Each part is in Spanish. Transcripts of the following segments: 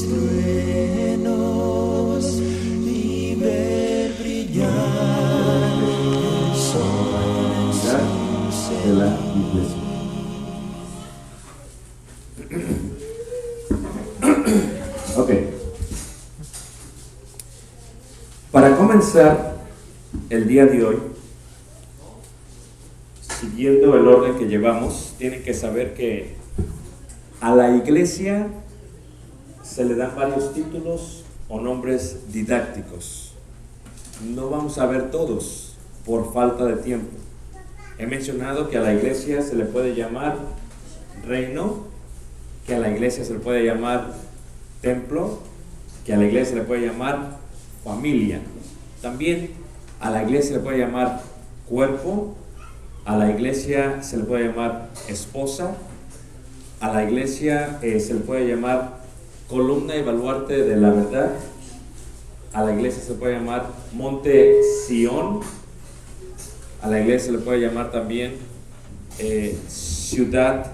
truenos y ver brillar el sol de la iglesia. Ok. Para comenzar el día de hoy, siguiendo el orden que llevamos, tienen que saber que a la iglesia se le dan varios títulos o nombres didácticos. No vamos a ver todos por falta de tiempo. He mencionado que a la iglesia se le puede llamar reino, que a la iglesia se le puede llamar templo, que a la iglesia se le puede llamar familia. También a la iglesia se le puede llamar cuerpo, a la iglesia se le puede llamar esposa, a la iglesia se le puede llamar columna y baluarte de la verdad, a la iglesia se le puede llamar monte Sión, a la iglesia se le puede llamar también ciudad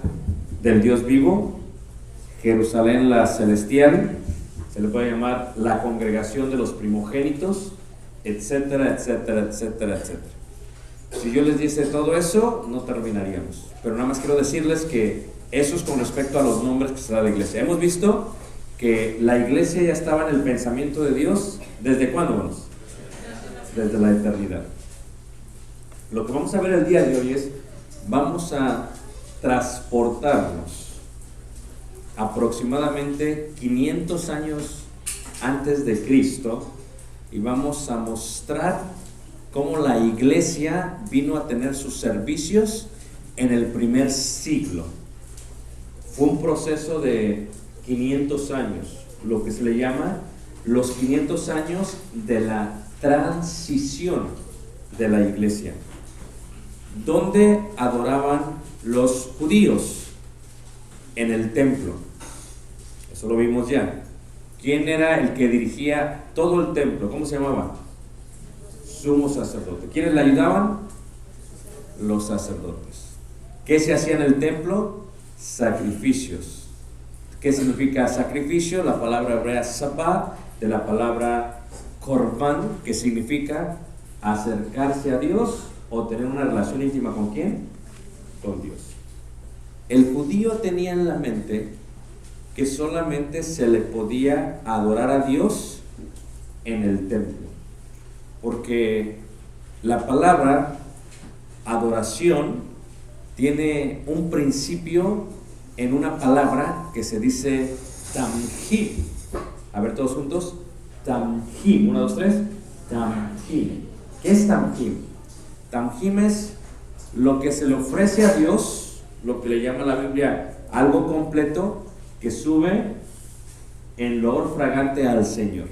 del Dios vivo, Jerusalén la celestial, se le puede llamar la congregación de los primogénitos, etcétera, etcétera, etcétera, etcétera. Si yo les dice todo eso, no terminaríamos. Pero nada más quiero decirles que eso es con respecto a los nombres que se da la iglesia. Hemos visto que la iglesia ya estaba en el pensamiento de Dios. ¿Desde cuándo, hermanos? Desde la eternidad. Lo que vamos a ver el día de hoy es, vamos a transportarnos aproximadamente 500 años antes de Cristo y vamos a mostrar cómo la iglesia vino a tener sus servicios en el primer siglo. Fue un proceso de 500 años, lo que se le llama los 500 años de la transición de la iglesia, donde adoraban los judíos en el templo. Eso lo vimos ya. ¿Quién era el que dirigía todo el templo? ¿Cómo se llamaba? Sumo sacerdote. ¿Quiénes le ayudaban? Los sacerdotes. ¿Qué se hacía en el templo? Sacrificios. ¿Qué significa sacrificio? La palabra hebrea sabá, de la palabra korban, que significa acercarse a Dios o tener una relación íntima ¿con quién? Con Dios. El judío tenía en la mente que solamente se le podía adorar a Dios en el templo, porque la palabra adoración tiene un principio en una palabra que se dice tamjim. A ver todos juntos, tamjim. 1, 2, 3, tamjim. ¿Qué es tamjim? Tamjim es lo que se le ofrece a Dios, lo que le llama la Biblia algo completo, que sube en olor fragante al Señor.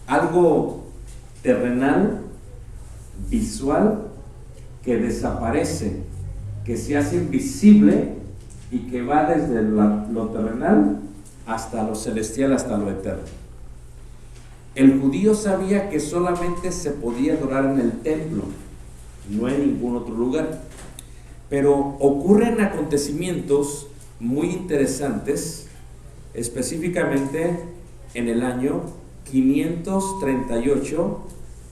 Algo terrenal, visual, que desaparece, que se hace invisible y que va desde lo terrenal hasta lo celestial, hasta lo eterno. El judío sabía que solamente se podía adorar en el templo, no en ningún otro lugar. Pero ocurren acontecimientos muy interesantes, específicamente en el año 538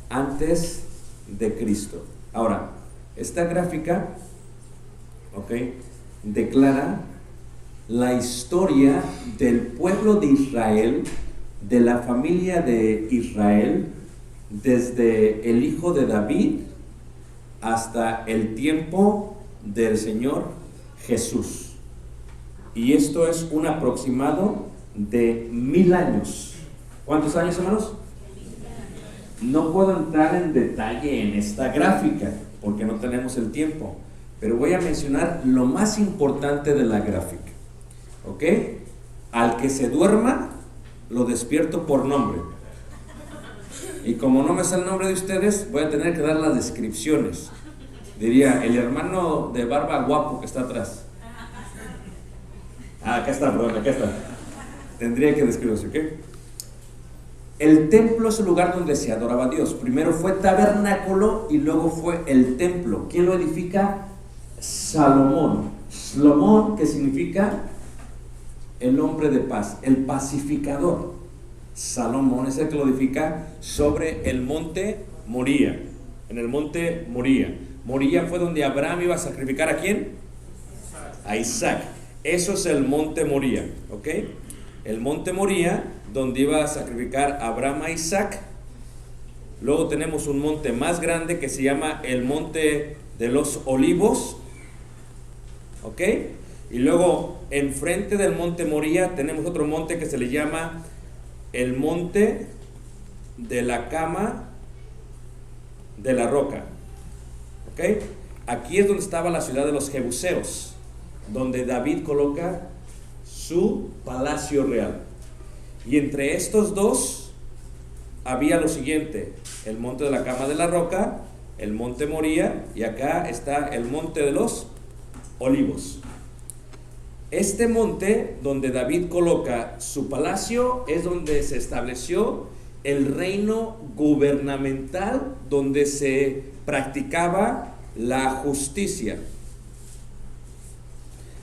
antes de Cristo. Ahora, esta gráfica, declara la historia del pueblo de Israel, de la familia de Israel, desde el hijo de David hasta el tiempo del Señor Jesús. Y esto es un aproximado de 1000 años. ¿Cuántos años, hermanos? No puedo entrar en detalle en esta gráfica porque no tenemos el tiempo, pero voy a mencionar lo más importante de la gráfica. ¿Ok? Al que se duerma, lo despierto por nombre. Y como no me sale el nombre de ustedes, voy a tener que dar las descripciones. Diría, el hermano de barba guapo que está atrás. Acá está, perdón, acá está. Tendría que describirse, ¿ok? El templo es el lugar donde se adoraba a Dios. Primero fue tabernáculo y luego fue el templo. ¿Quién lo edifica? Salomón. Salomón, que significa el hombre de paz, el pacificador. Salomón es el que lo edifica sobre el monte Moría. En el monte Moría. Moría fue donde Abraham iba a sacrificar ¿a quién? A Isaac. Eso es el monte Moría, ¿ok? El monte Moría, donde iba a sacrificar Abraham a Isaac. Luego tenemos un monte más grande que se llama el monte de los Olivos, ¿ok? Y luego enfrente del monte Moría tenemos otro monte que se le llama el monte de la cama de la roca, ¿ok? Aquí es donde estaba la ciudad de los Jebuseos, donde David coloca su palacio real. Y entre estos dos había lo siguiente: el monte de la cama de la roca, el monte Moría, y acá está el monte de los Olivos. Este monte donde David coloca su palacio es donde se estableció el reino gubernamental, donde se practicaba la justicia.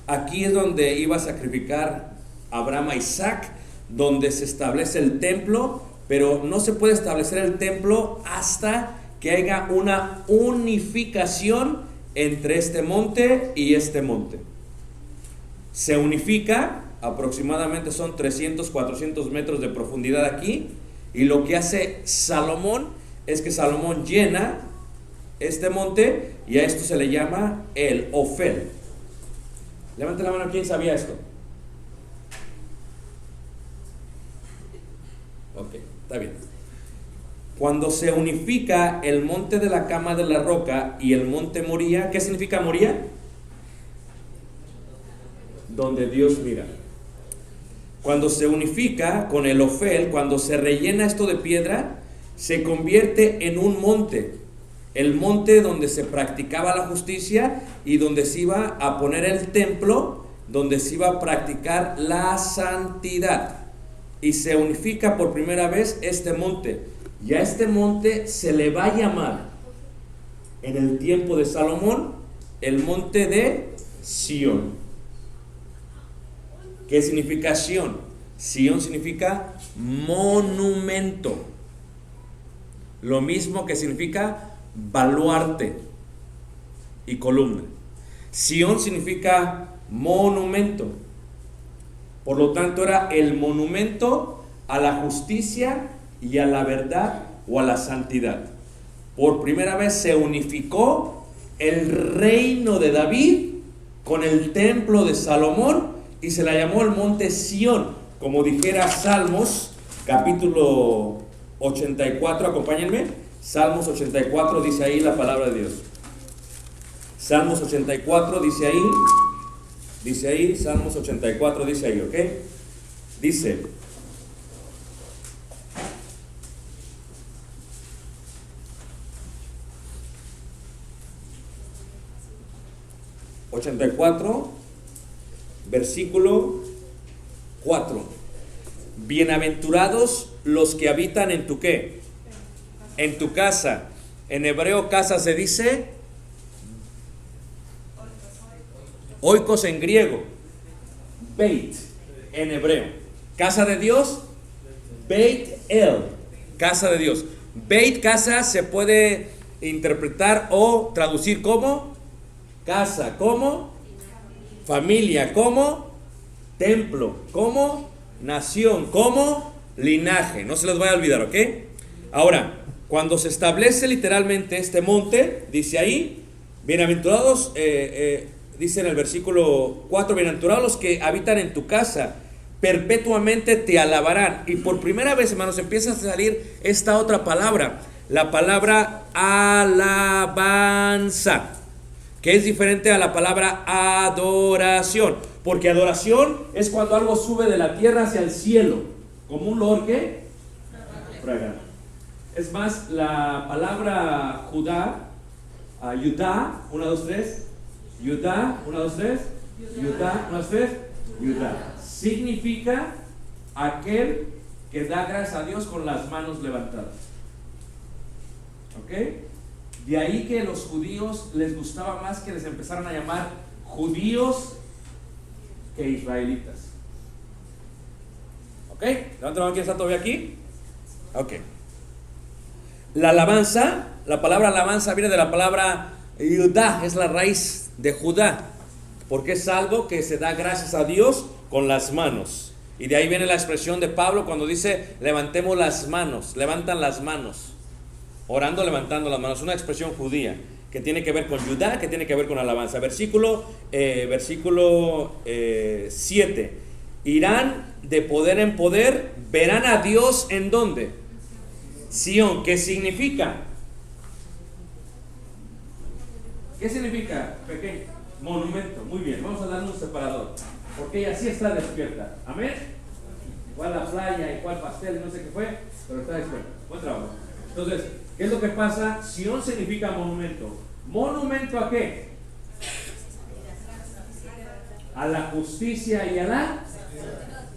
Aquí es donde iba a sacrificar Abraham a Isaac, donde se establece el templo, pero no se puede establecer el templo hasta que haya una unificación entre este monte y este monte. Se unifica, aproximadamente son 300, 400 metros de profundidad aquí, y lo que hace Salomón es que Salomón llena este monte, y a esto se le llama el Ofel. Levante la mano, ¿quién sabía esto? Ok, está bien. Cuando se unifica el monte de la cama de la roca y el monte Moría, ¿qué significa Moría? Donde Dios mira. Cuando se unifica con el Ofel, cuando se rellena esto de piedra, se convierte en un monte. El monte donde se practicaba la justicia y donde se iba a poner el templo, donde se iba a practicar la santidad. Y se unifica por primera vez este monte. Y a este monte se le va a llamar, en el tiempo de Salomón, el monte de Sión. ¿Qué significa Sión? Sión significa monumento. Lo mismo que significa baluarte y columna. Sión significa monumento. Por lo tanto, era el monumento a la justicia y a la verdad o a la santidad. Por primera vez se unificó el reino de David con el templo de Salomón y se la llamó el monte Sión, como dijera Salmos capítulo 84. Acompáñenme. Salmos 84 dice ahí la palabra de Dios. Salmos 84 dice ahí, Salmos 84 dice ahí, ¿ok? Dice: versículo 4. Bienaventurados los que habitan en tu ¿qué? En tu casa. En hebreo casa se dice oikos en griego, beit en hebreo. Casa de Dios, Beit El, casa de Dios. Beit, casa, se puede interpretar o traducir como casa, como familia, como templo, como nación, como linaje. No se les vaya a olvidar, ¿ok? Ahora, cuando se establece literalmente este monte, dice ahí, bienaventurados, dice en el versículo 4, bienaventurados los que habitan en tu casa, perpetuamente te alabarán. Y por primera vez, hermanos, empieza a salir esta otra palabra, la palabra alabanza, que es diferente a la palabra adoración, porque adoración es cuando algo sube de la tierra hacia el cielo, como un olor que fragante. Es más, la palabra Judá, Yudá, 1, 2, 3, Yudá, 1, 2, 3, Yudá, 1, 2, 3, Yudá, significa aquel que da gracias a Dios con las manos levantadas. ¿Ok? De ahí que los judíos les gustaba más que les empezaran a llamar judíos que israelitas. ¿Ok? Levanta la mano, ¿quién está todavía aquí? Ok. La alabanza, la palabra alabanza viene de la palabra Judá, es la raíz de Judá, porque es algo que se da gracias a Dios con las manos. Y de ahí viene la expresión de Pablo cuando dice levantemos las manos, levantan las manos, orando levantando las manos, una expresión judía que tiene que ver con Judá, que tiene que ver con alabanza. Versículo 7. Irán de poder en poder, verán a Dios ¿en dónde? Sión. ¿Qué significa? ¿Qué significa, pequeño? Monumento. Muy bien, vamos a darle un separador, porque ella sí está despierta. Amén. Igual la playa, igual pastel, no sé qué fue, pero está despierta. Buen trabajo. Entonces, ¿qué es lo que pasa? Sión significa monumento. ¿Monumento a qué? A la justicia y a la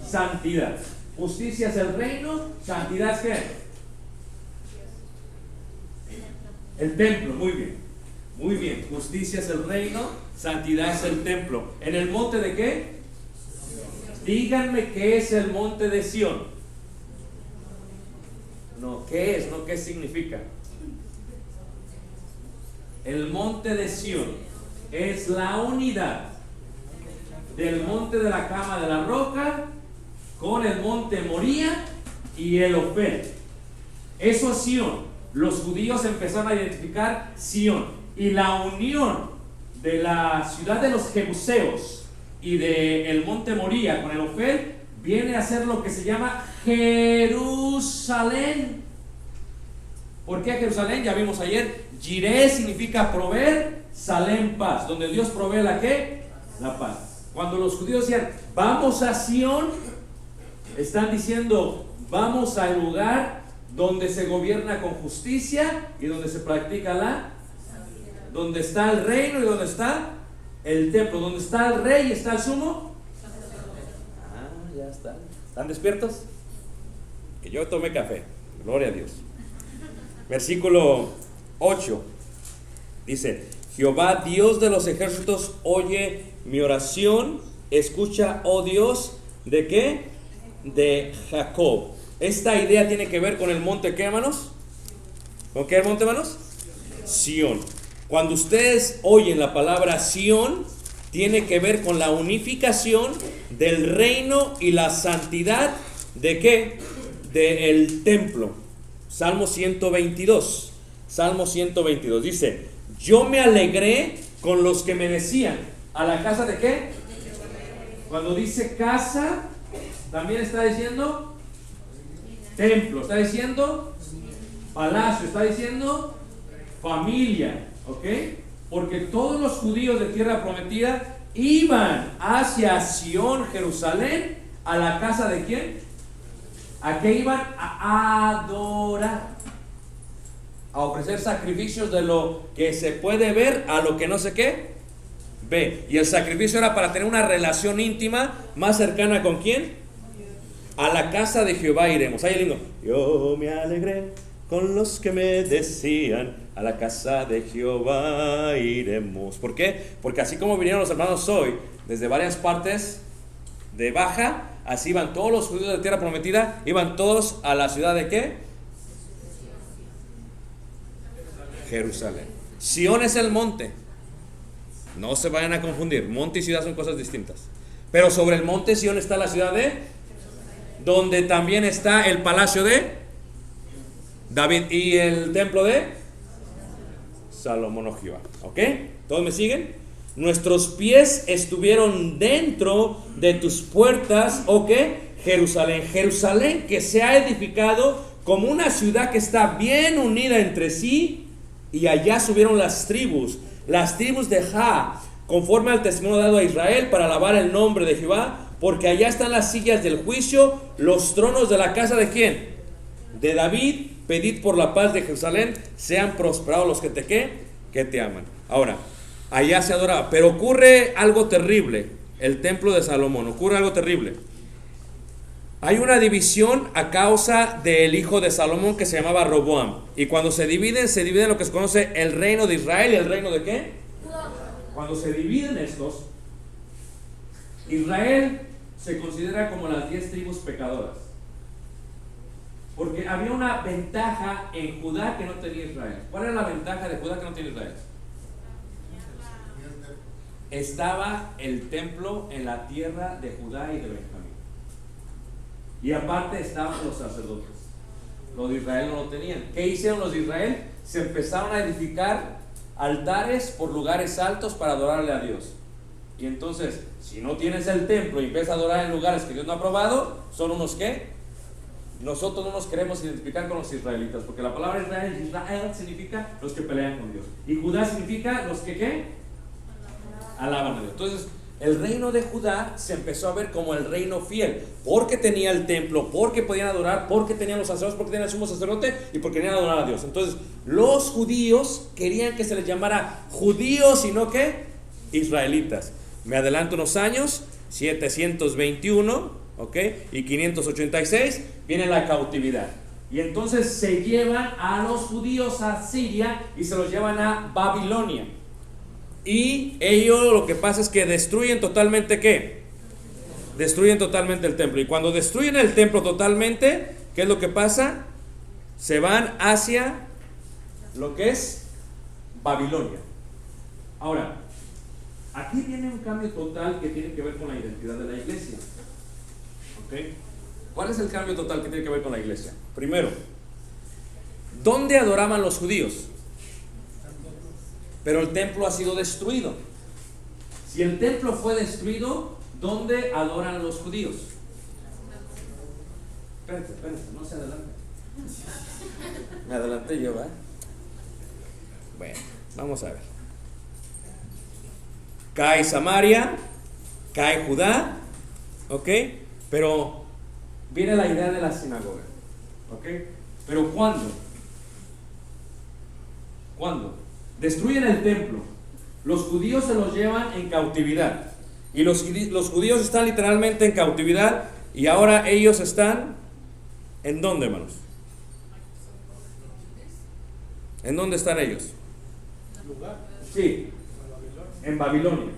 santidad. Justicia es el reino, santidad es ¿qué? El templo, muy bien. Muy bien, justicia es el reino, santidad es el templo. ¿En el monte de qué? Díganme qué es el monte de Sión. No, ¿qué es? No, ¿qué significa? El monte de Sión es la unidad del monte de la cama de la roca con el monte Moría y el Ofel. Eso es Sión. Los judíos empezaron a identificar Sión. Y la unión de la ciudad de los Jebuseos y del monte Moría con el Ofel viene a ser lo que se llama Jerusalén. ¿Por qué Jerusalén? Ya vimos ayer. Jireh significa proveer, Salem paz, donde Dios provee la ¿qué? La paz. Cuando los judíos decían vamos a Sión, están diciendo vamos al lugar donde se gobierna con justicia y donde se practica donde está el reino y donde está el templo, donde está el rey y está el sumo. Ya están. ¿Están despiertos? Que yo tomé café. Gloria a Dios. Versículo 8. Dice: Jehová, Dios de los ejércitos, oye mi oración. Escucha, oh Dios, ¿de qué? De Jacob. Esta idea tiene que ver con el monte, ¿qué, hermanos? ¿Con qué monte, hermanos? Sión. Cuando ustedes oyen la palabra Sión, tiene que ver con la unificación del reino y la santidad ¿de qué? Del templo. Salmo 122. Salmo 122 dice: yo me alegré con los que me decían, ¿a la casa de qué? Cuando dice casa, también está diciendo templo, está diciendo palacio, está diciendo familia. ¿Ok? Porque todos los judíos de tierra prometida iban hacia Sión, Jerusalén, a la casa de ¿quién? ¿A qué iban? A adorar, a ofrecer sacrificios de lo que se puede ver a lo que no sé qué ve. Y el sacrificio era para tener una relación íntima más cercana ¿con quién? A la casa de Jehová iremos. Ahí el himno: yo me alegré con los que me decían, a la casa de Jehová iremos. ¿Por qué? Porque así como vinieron los hermanos hoy, desde varias partes de Baja, así iban todos los judíos de tierra prometida, iban todos a la ciudad de ¿qué? Jerusalén. Sión es el monte. No se vayan a confundir, monte y ciudad son cosas distintas. Pero sobre el monte Sión está la ciudad de, donde también está el palacio de David y el templo de Salomón o Jehová. ¿Ok? ¿Todos me siguen? Nuestros pies estuvieron dentro de tus puertas, ¿ok? Jerusalén. Jerusalén que se ha edificado como una ciudad que está bien unida entre sí, y allá subieron las tribus de Ja, conforme al testimonio dado a Israel, para alabar el nombre de Jehová, porque allá están las sillas del juicio, los tronos de la casa de ¿quién? De David. Pedid por la paz de Jerusalén, sean prosperados los que te aman. Ahora, allá se adoraba, pero ocurre algo terrible. El templo de Salomón, ocurre algo terrible. Hay una división a causa del hijo de Salomón que se llamaba Roboam. Y cuando se dividen lo que se conoce el reino de Israel y el reino de ¿qué? Cuando se dividen estos, Israel se considera como las 10 tribus pecadoras. Porque había una ventaja en Judá que no tenía Israel. ¿Cuál era la ventaja de Judá que no tiene Israel? Estaba el templo en la tierra de Judá y de Benjamín. Y aparte estaban los sacerdotes. Los de Israel no lo tenían. ¿Qué hicieron los de Israel? Se empezaron a edificar altares por lugares altos para adorarle a Dios. Y entonces, si no tienes el templo y empiezas a adorar en lugares que Dios no ha aprobado, son unos ¿qué? Nosotros no nos queremos identificar con los israelitas, porque la palabra Israel significa los que pelean con Dios. Y Judá significa los que ¿qué? Alaban a Dios. Entonces, el reino de Judá se empezó a ver como el reino fiel, porque tenía el templo, porque podían adorar, porque tenían los sacerdotes, porque tenían el sumo sacerdote y porque querían adorar a Dios. Entonces, los judíos querían que se les llamara judíos y no ¿qué? Israelitas. Me adelanto unos años, 721, ¿ok? Y 586 viene la cautividad. Y entonces se llevan a los judíos a Siria y se los llevan a Babilonia. Y ellos lo que pasa es que destruyen totalmente ¿qué? Destruyen totalmente el templo. Y cuando destruyen el templo totalmente, ¿qué es lo que pasa? Se van hacia lo que es Babilonia. Ahora, aquí viene un cambio total que tiene que ver con la identidad de la iglesia. ¿Ok? ¿Cuál es el cambio total que tiene que ver con la iglesia? Primero, ¿dónde adoraban los judíos? Pero el templo ha sido destruido. Si el templo fue destruido, ¿dónde adoran los judíos? Espérate, no se adelante. Me adelanté yo, ¿verdad? Bueno, vamos a ver. Cae Samaria, cae Judá, ¿ok? Pero viene la idea de la sinagoga, ¿ok? Pero ¿cuándo? ¿Cuándo? Destruyen el templo, los judíos se los llevan en cautividad, y los judíos están literalmente en cautividad, y ahora ellos están, ¿en dónde, hermanos? ¿En dónde están ellos? Sí, en Babilonia.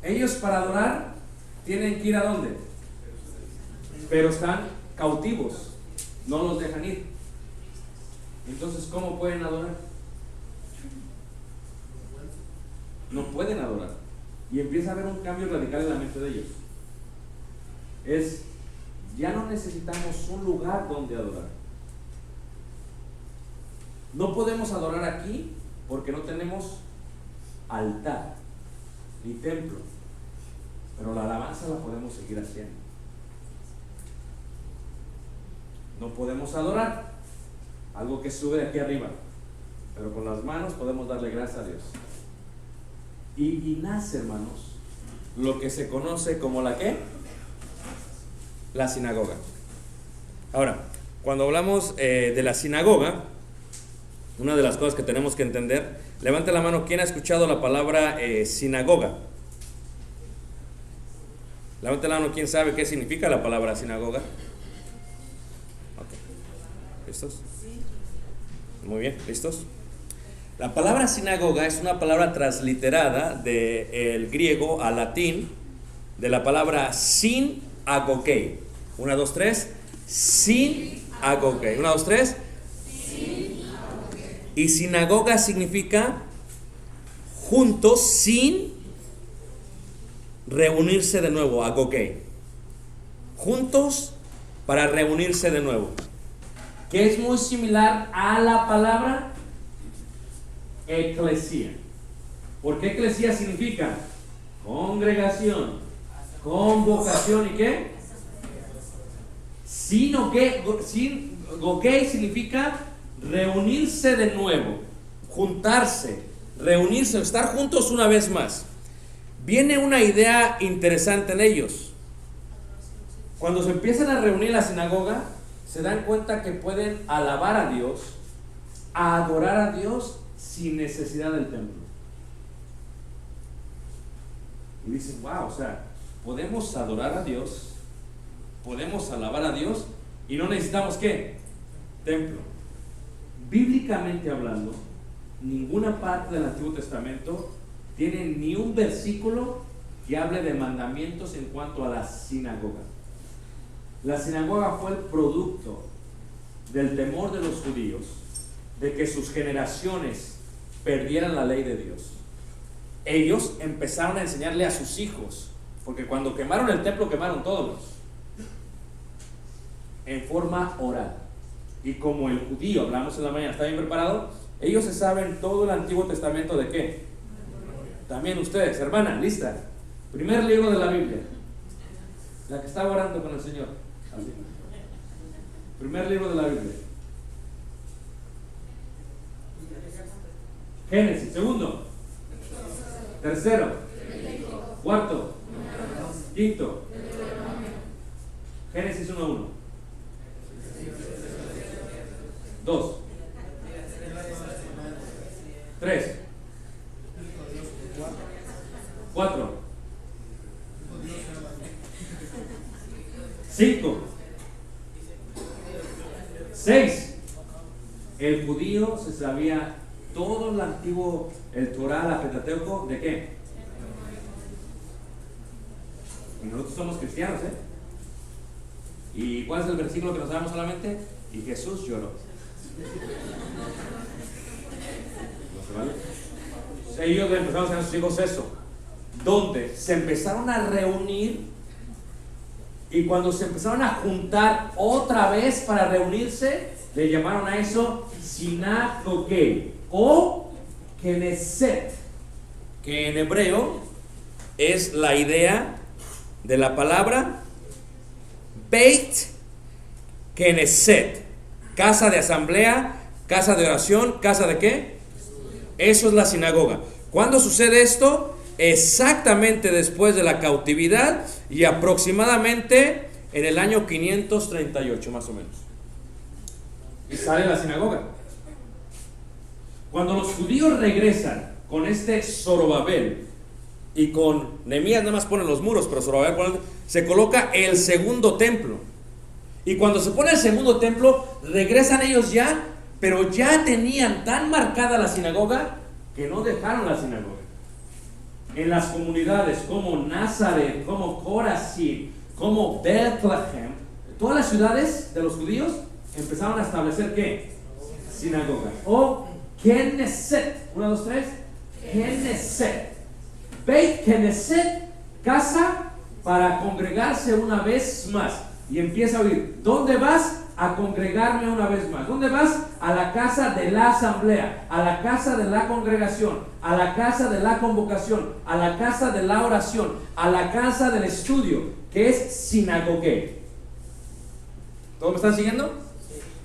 Ellos para adorar tienen que ir ¿a dónde? Pero están cautivos, no los dejan ir. Entonces, ¿cómo pueden adorar? No pueden adorar. Y empieza a haber un cambio radical en la mente de ellos. Ya no necesitamos un lugar donde adorar. No podemos adorar aquí porque no tenemos altar ni templo, pero la alabanza la podemos seguir haciendo. No podemos adorar algo que sube de aquí arriba, pero con las manos podemos darle gracias a Dios. Y nace, hermanos, lo que se conoce como la ¿qué? La sinagoga. Ahora, cuando hablamos de la sinagoga, una de las cosas que tenemos que entender, levante la mano, ¿quién ha escuchado la palabra sinagoga? Levante la mano, ¿quién sabe qué significa la palabra sinagoga? Okay. ¿Listos? Muy bien, ¿listos? La palabra sinagoga es una palabra transliterada del griego al latín, de la palabra sin agogei. 1, 2, 3. Sin agogei. 1, 2, 3. Y sinagoga significa juntos sin reunirse de nuevo, agogei. Juntos para reunirse de nuevo. Que es muy similar a la palabra eclesía. Porque eclesía significa congregación, convocación y ¿qué? Sinagogei significa reunirse de nuevo, juntarse, reunirse, estar juntos una vez más. Viene una idea interesante en ellos. Cuando se empiezan a reunir en la sinagoga, se dan cuenta que pueden alabar a Dios, adorar a Dios sin necesidad del templo. Y dicen, wow, o sea, podemos adorar a Dios, podemos alabar a Dios y no necesitamos ¿qué? Templo. Bíblicamente hablando, ninguna parte del Antiguo Testamento tiene ni un versículo que hable de mandamientos en cuanto a la sinagoga. La sinagoga fue el producto del temor de los judíos de que sus generaciones perdieran la ley de Dios. Ellos empezaron a enseñarle a sus hijos, porque cuando quemaron el templo quemaron todos, en forma oral. Y como el judío, hablamos en la mañana, está bien preparado, ellos se saben todo el Antiguo Testamento. ¿De qué? También ustedes, hermana, lista. Primer libro de la Biblia, la que está orando con el Señor. Así. Primer libro de la Biblia. Génesis. Segundo. Tercero. Cuarto. Quinto. Génesis 1:1. 2. 3. 4. 5. 6. El judío se sabía todo el antiguo, el Torah, la Pentateuco, ¿de qué? Y nosotros somos cristianos, ¿Y cuál es el versículo que nos sabemos solamente? Y Jesús lloró. ¿No se vale? Ellos le empezaron a hacer a sus hijos eso, donde se empezaron a reunir, y cuando se empezaron a juntar otra vez para reunirse, le llamaron a eso sinagoge o Knesset, que en hebreo es la idea de la palabra Beit Knesset, casa de asamblea, casa de oración, casa de ¿qué? Eso es la sinagoga. ¿Cuándo sucede esto? Exactamente después de la cautividad y aproximadamente en el año 538 más o menos. Y sale la sinagoga. Cuando los judíos regresan con este Zorobabel y con Nehemías, nada más ponen los muros, pero Zorobabel se coloca el segundo templo. Y cuando se pone el segundo templo, regresan ellos ya, pero ya tenían tan marcada la sinagoga que no dejaron la sinagoga. En las comunidades como Nazaret, como Corazín, como Bethlehem, todas las ciudades de los judíos empezaron a establecer ¿qué? Sinagoga o Knesset. 1, 2, 3. Knesset. Beit Knesset, casa para congregarse una vez más. Y empieza a oír, ¿dónde vas? A congregarme una vez más. ¿Dónde vas? A la casa de la asamblea, a la casa de la congregación, a la casa de la convocación, a la casa de la oración, a la casa del estudio, que es sinagogue. ¿Todos me están siguiendo?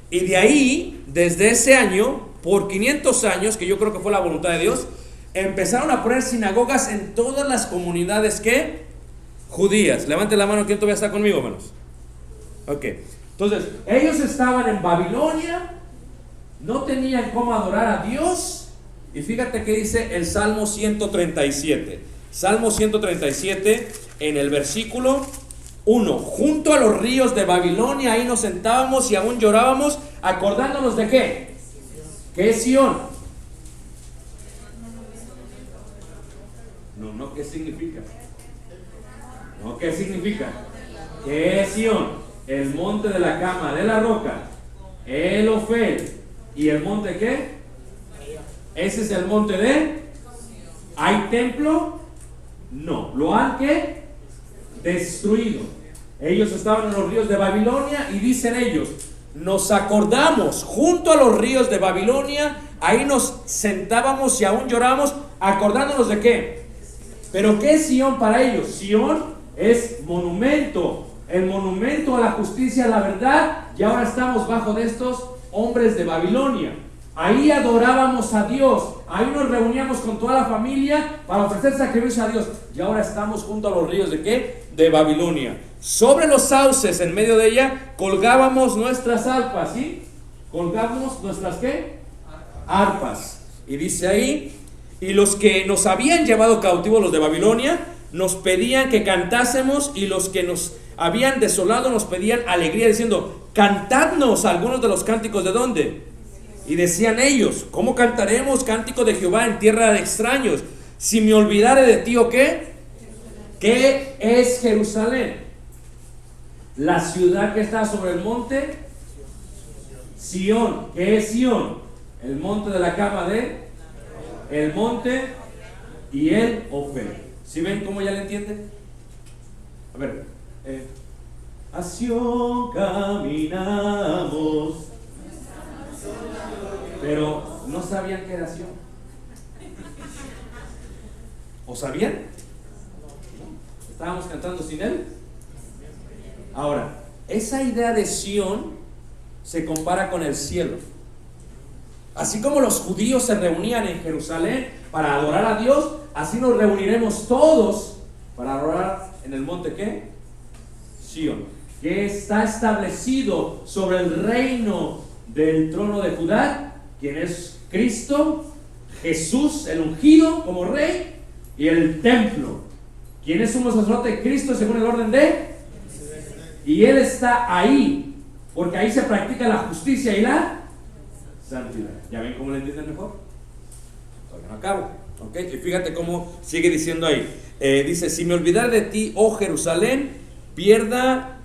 Y de ahí, desde ese año, por 500 años, que yo creo que fue la voluntad de Dios, empezaron a poner sinagogas en todas las comunidades que judías. Levante la mano, ¿quién todavía está conmigo, hermanos? Ok, entonces ellos estaban en Babilonia, no tenían cómo adorar a Dios. Y fíjate que dice el Salmo 137. Salmo 137 en el versículo 1. Junto a los ríos de Babilonia, ahí nos sentábamos y aún llorábamos, acordándonos de ¿qué? ¿Qué es Sión? No, ¿qué significa? No, ¿qué significa? ¿Qué es Sión? El monte de la cama, de la roca, el Ofel. ¿Y el monte qué? Ese es el monte de... ¿Hay templo? No, lo han ¿qué? Destruido. Ellos estaban en los ríos de Babilonia y dicen ellos, nos acordamos junto a los ríos de Babilonia, ahí nos sentábamos y aún lloramos, acordándonos de qué. Pero ¿qué es Sión para ellos? Sión es monumento, el monumento a la justicia, a la verdad, y ahora estamos bajo de estos hombres de Babilonia. Ahí adorábamos a Dios, ahí nos reuníamos con toda la familia para ofrecer sacrificio a Dios, y ahora estamos junto a los ríos de ¿qué? De Babilonia. Sobre los sauces, en medio de ella, colgábamos nuestras arpas, ¿sí? Colgábamos nuestras ¿qué? Arpas. Y dice ahí, y los que nos habían llevado cautivos, los de Babilonia, nos pedían que cantásemos, y los que nos habían desolado nos pedían alegría, diciendo, cantadnos algunos de los cánticos. ¿De dónde? Y decían ellos, ¿cómo cantaremos cántico de Jehová en tierra de extraños? Si me olvidare de ti, ¿o qué? ¿Qué es Jerusalén? La ciudad que está sobre el monte Sión. ¿Qué es Sión? El monte de la cama de el monte y el Ofel. ¿Sí ven cómo ya le entienden? A ver, a Sión caminamos. Pero no sabían qué era Sión. ¿O sabían? Estábamos cantando sin él. Ahora, esa idea de Sión se compara con el cielo. Así como los judíos se reunían en Jerusalén para adorar a Dios, así nos reuniremos todos para adorar en el monte ¿qué? Sión, que está establecido sobre el reino del trono de Judá, quien es Cristo, Jesús, el ungido como rey, y el templo, quien es sumo sacerdote, Cristo según el orden de, y Él está ahí, porque ahí se practica la justicia y la santidad. ¿Ya ven cómo le entienden mejor? Todavía no acabo, ¿ok? Y fíjate cómo sigue diciendo ahí. Dice, si me olvidar de ti, oh Jerusalén, pierda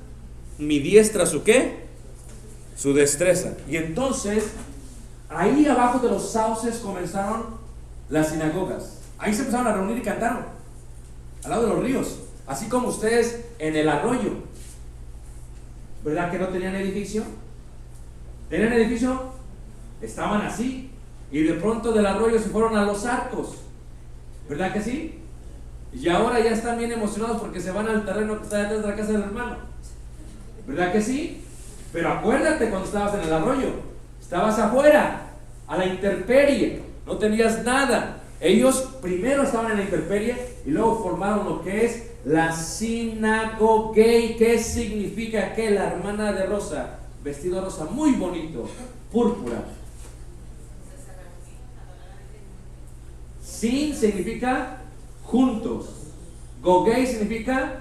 mi diestra su ¿qué? Su destreza. Y entonces, ahí abajo de los sauces comenzaron las sinagogas. Ahí se empezaron a reunir y cantaron, al lado de los ríos, así como ustedes en el arroyo. ¿Verdad que no tenían edificio? ¿Tenían edificio? Estaban así. Y de pronto del arroyo se fueron a los arcos. ¿Verdad que sí? Y ahora ya están bien emocionados porque se van al terreno que está detrás de la casa del hermano. ¿Verdad que sí? Pero acuérdate cuando estabas en el arroyo. Estabas afuera, a la intemperie. No tenías nada. Ellos primero estaban en la intemperie y luego formaron lo que es la sinagoga. ¿Qué significa? Que la hermana de rosa, vestido rosa, muy bonito, púrpura. Sin significa juntos. Gogei significa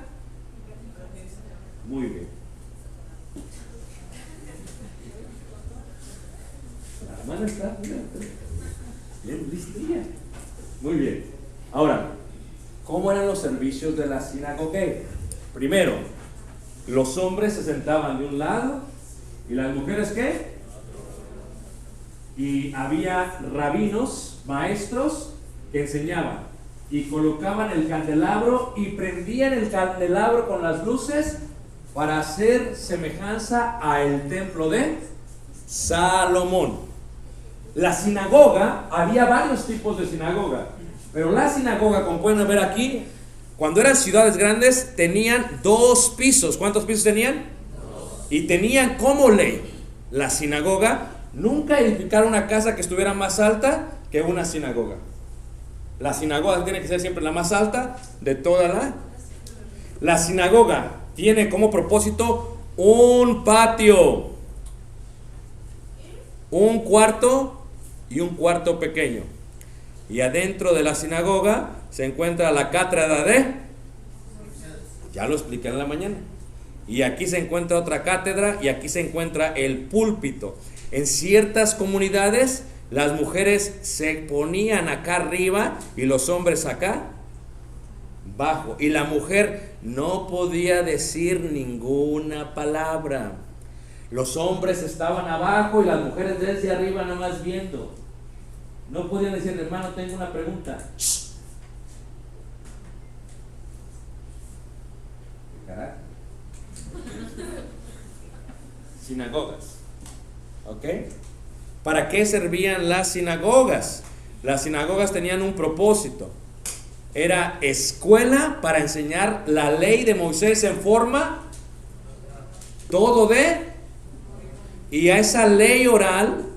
muy bien. La hermana está bien listilla. Muy bien. Ahora, ¿cómo eran los servicios de la sinagoga? Primero, los hombres se sentaban de un lado y las mujeres ¿qué? Y había rabinos, maestros que enseñaban y colocaban el candelabro y prendían el candelabro con las luces para hacer semejanza al templo de Salomón. La sinagoga, había varios tipos de sinagoga, pero la sinagoga, como pueden ver aquí, cuando eran ciudades grandes, tenían 2 pisos. ¿Cuántos pisos tenían? 2. Y tenían como ley, la sinagoga, nunca edificar una casa que estuviera más alta que una sinagoga. La sinagoga tiene que ser siempre la más alta de toda la sinagoga tiene como propósito un patio, un cuarto y un cuarto pequeño. Y adentro de la sinagoga se encuentra la cátedra de, ya lo expliqué en la mañana, y aquí se encuentra otra cátedra y aquí se encuentra el púlpito. En ciertas comunidades las mujeres se ponían acá arriba y los hombres acá abajo, y la mujer no podía decir ninguna palabra. Los hombres estaban abajo y las mujeres desde arriba nomás viendo. No podían decir, hermano, tengo una pregunta. Carajo. Sinagogas. ¿Ok? ¿Para qué servían las sinagogas? Las sinagogas tenían un propósito. Era escuela para enseñar la ley de Moisés en forma todo de, y a esa ley oral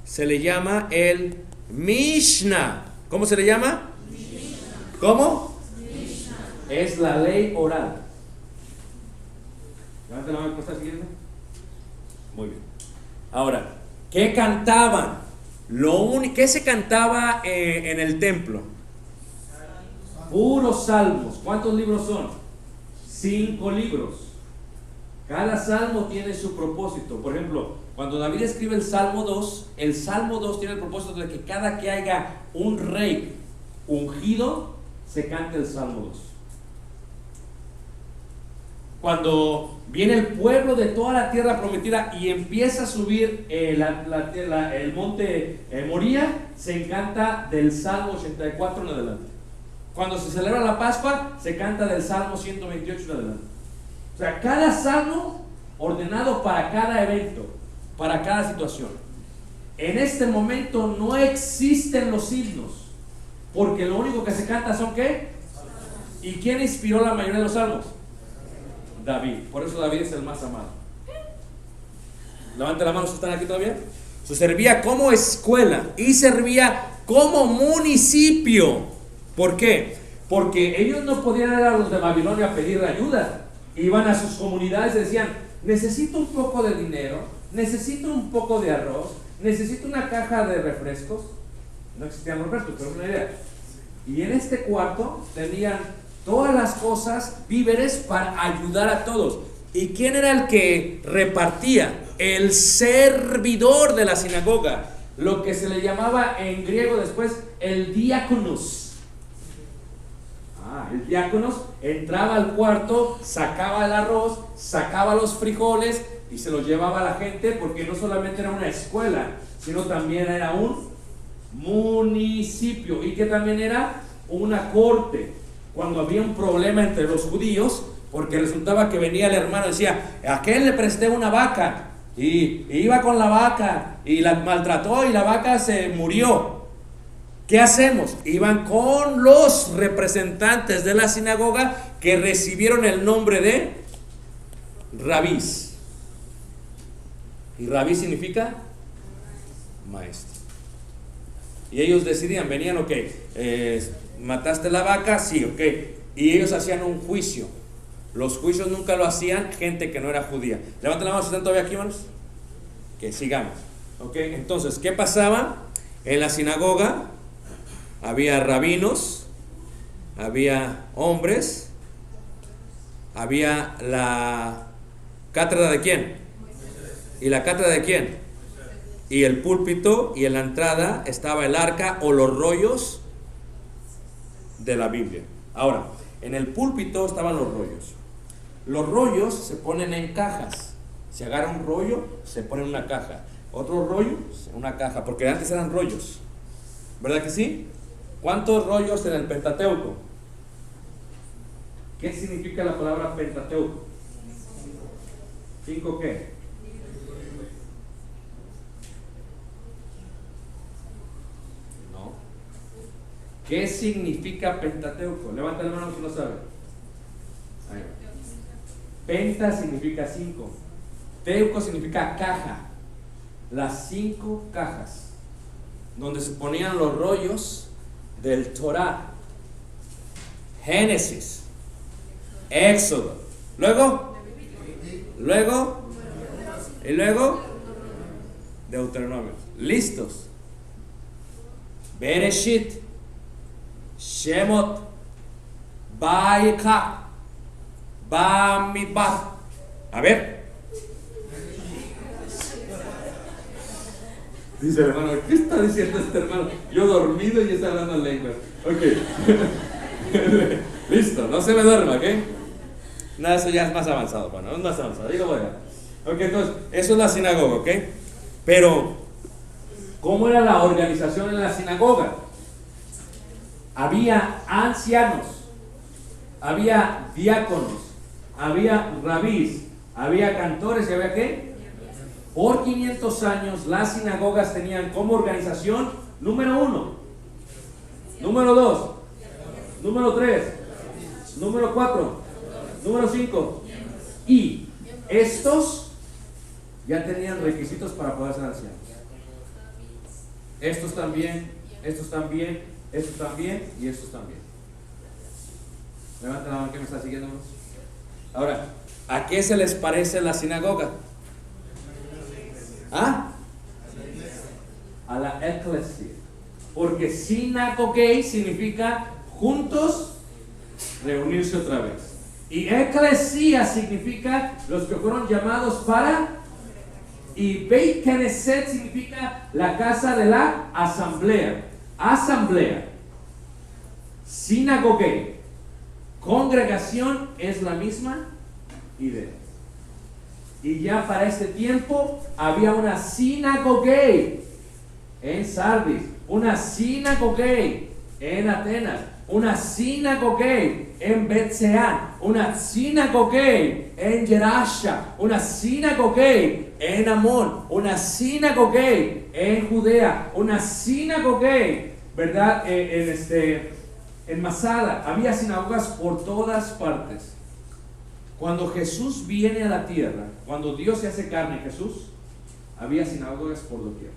se le llama el Mishnah. ¿Cómo se le llama? Mishnah. ¿Cómo? Mishnah. Es la ley oral. Levanta la mano, ¿cómo está siguiendo? Muy bien. Ahora, ¿qué cantaban? ¿Qué se cantaba en el templo? Puros salmos. ¿Cuántos libros son? 5 libros. Cada salmo tiene su propósito. Por ejemplo, cuando David escribe el Salmo 2, el Salmo 2 tiene el propósito de que cada que haya un rey ungido, se cante el Salmo 2. cuando viene el pueblo de toda la tierra prometida y empieza a subir el monte Moría, se canta del Salmo 84 en adelante. Cuando se celebra la Pascua, se canta del Salmo 128 en adelante. O sea, cada salmo ordenado para cada evento, para cada situación. En este momento no existen los himnos, porque lo único que se canta son ¿qué? ¿Y quién inspiró la mayoría de los salmos? David. Por eso David es el más amado. Levante la mano si están aquí todavía. Se servía como escuela y servía como municipio. ¿Por qué? Porque ellos no podían ir a los de Babilonia a pedir ayuda. Iban a sus comunidades y decían: necesito un poco de dinero, necesito un poco de arroz, necesito una caja de refrescos. No existían refrescos, pero es una idea. Y en este cuarto tenían todas las cosas, víveres para ayudar a todos. ¿Y quién era el que repartía? El servidor de la sinagoga, lo que se le llamaba en griego después el diáconos. El diáconos entraba al cuarto, sacaba el arroz, sacaba los frijoles y se los llevaba a la gente, porque no solamente era una escuela, sino también era un municipio, y que también era una corte. Cuando había un problema entre los judíos, porque resultaba que venía el hermano y decía: a aquel le presté una vaca y iba con la vaca y la maltrató y la vaca se murió. ¿Qué hacemos? Iban con los representantes de la sinagoga, que recibieron el nombre de rabís. Y rabí significa maestro. Y ellos decidían, venían, ok, ¿mataste la vaca? Sí, ok. Y ellos hacían un juicio. Los juicios nunca lo hacían gente que no era judía. Levanten la mano si están todavía aquí, hermanos. Que sigamos. Ok, entonces, ¿qué pasaba? En la sinagoga había rabinos, había hombres, había la cátedra de quién. ¿Y la cátedra de quién? Y el púlpito, y en la entrada estaba el arca o los rollos de la Biblia. Ahora, en el púlpito estaban los rollos. Los rollos se ponen en cajas. Se agarra un rollo, se pone en una caja. Otro rollo, en una caja, porque antes eran rollos. ¿Verdad que sí? ¿Cuántos rollos en el Pentateuco? ¿Qué significa la palabra Pentateuco? ¿5 qué? No. ¿Qué significa Pentateuco? Levanta la mano si lo sabe. Ahí va. Penta significa 5. Teuco significa caja. Las 5 cajas donde se ponían los rollos del Torah. Génesis, Éxodo, luego Deuteronomio. ¿Listos? Bereshit, Shemot, Baika, Bamidbar. A ver. Dice el hermano: ¿qué está diciendo este hermano? Yo dormido y está hablando en lenguas. Ok. Listo, no se me duerma, ¿ok? Nada, eso ya es más avanzado. Bueno, es más avanzado. Digo, bueno. Ok, entonces, eso es la sinagoga, ¿ok? Pero, ¿cómo era la organización en la sinagoga? Había ancianos, había diáconos, había rabís, había cantores y había ¿qué? Por 500 años las sinagogas tenían como organización: número 1, número 2, número 3, número 4, número 5. Y estos ya tenían requisitos para poder ser ancianos. Estos también, estos también, estos también y estos también. Levanten la mano que me está siguiendo. Ahora, ¿a qué se les parece la sinagoga? ¿Ah? A la eclesia. Porque sinagoge significa juntos, reunirse otra vez. Y eclesia significa los que fueron llamados para. Y Beit Knesset significa la casa de la asamblea. Asamblea. Sinagoge. Congregación es la misma idea. Y ya para este tiempo había una sinagoga en Sardis, una sinagoga en Atenas, una sinagoga en Bet-Sean, una sinagoga en Gerasha, una sinagoga en Amón, una sinagoga en Judea, una sinagoga, ¿verdad? En Masada. Había sinagogas por todas partes. Cuando Jesús viene a la tierra, cuando Dios se hace carne en Jesús, había sinagogas por doquier.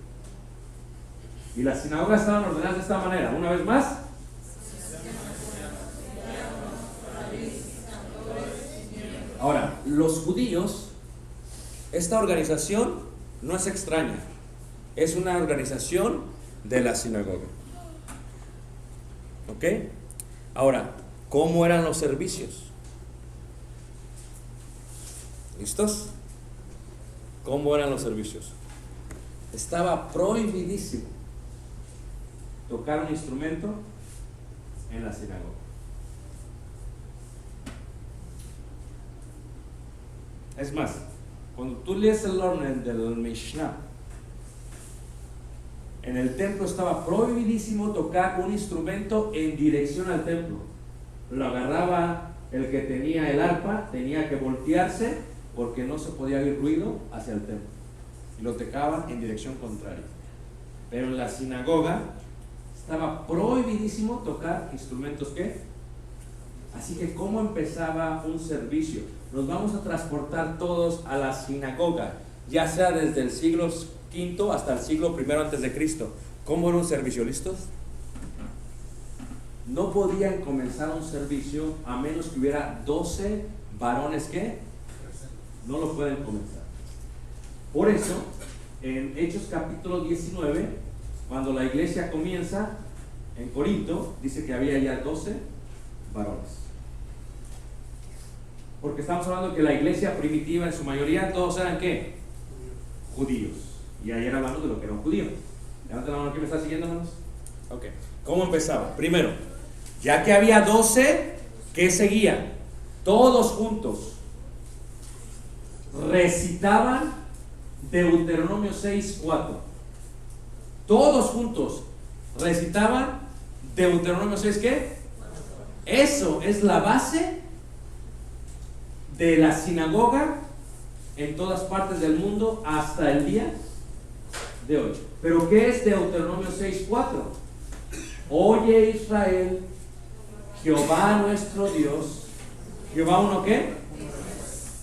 Y las sinagogas estaban ordenadas de esta manera. Una vez más. Ahora, los judíos, esta organización no es extraña. Es una organización de la sinagoga. ¿Ok? Ahora, ¿cómo eran los servicios? ¿Listos? ¿Cómo eran los servicios? Estaba prohibidísimo tocar un instrumento en la sinagoga. Es más, cuando tú lees el orden del Mishnah, en el templo estaba prohibidísimo tocar un instrumento en dirección al templo. Lo agarraba el que tenía el arpa, tenía que voltearse porque no se podía oír ruido hacia el templo. Y lo tocaban en dirección contraria. Pero en la sinagoga estaba prohibidísimo tocar instrumentos ¿qué? Así que ¿cómo empezaba un servicio? Nos vamos a transportar todos a la sinagoga, ya sea desde el siglo V hasta el siglo I antes de Cristo. ¿Cómo era un servicio? ¿Listos? No podían comenzar un servicio a menos que hubiera 12 varones que no lo pueden comenzar. Por eso, en Hechos capítulo 19, cuando la iglesia comienza en Corinto, dice que había ya 12 varones. Porque estamos hablando que la iglesia primitiva en su mayoría todos eran ¿qué? Judíos. Y ayer hablamos de lo que era un judío. Levanten la mano aquí, ¿me está siguiendo, hermanos? Ok. ¿Cómo empezaba? Primero, ya que había 12, ¿qué seguía? Todos juntos recitaban Deuteronomio 6:4. Todos juntos recitaban Deuteronomio 6, ¿qué? Eso es la base de la sinagoga en todas partes del mundo hasta el día de hoy. ¿Pero qué es Deuteronomio 6:4? Oye Israel, Jehová nuestro Dios. ¿Jehová uno qué?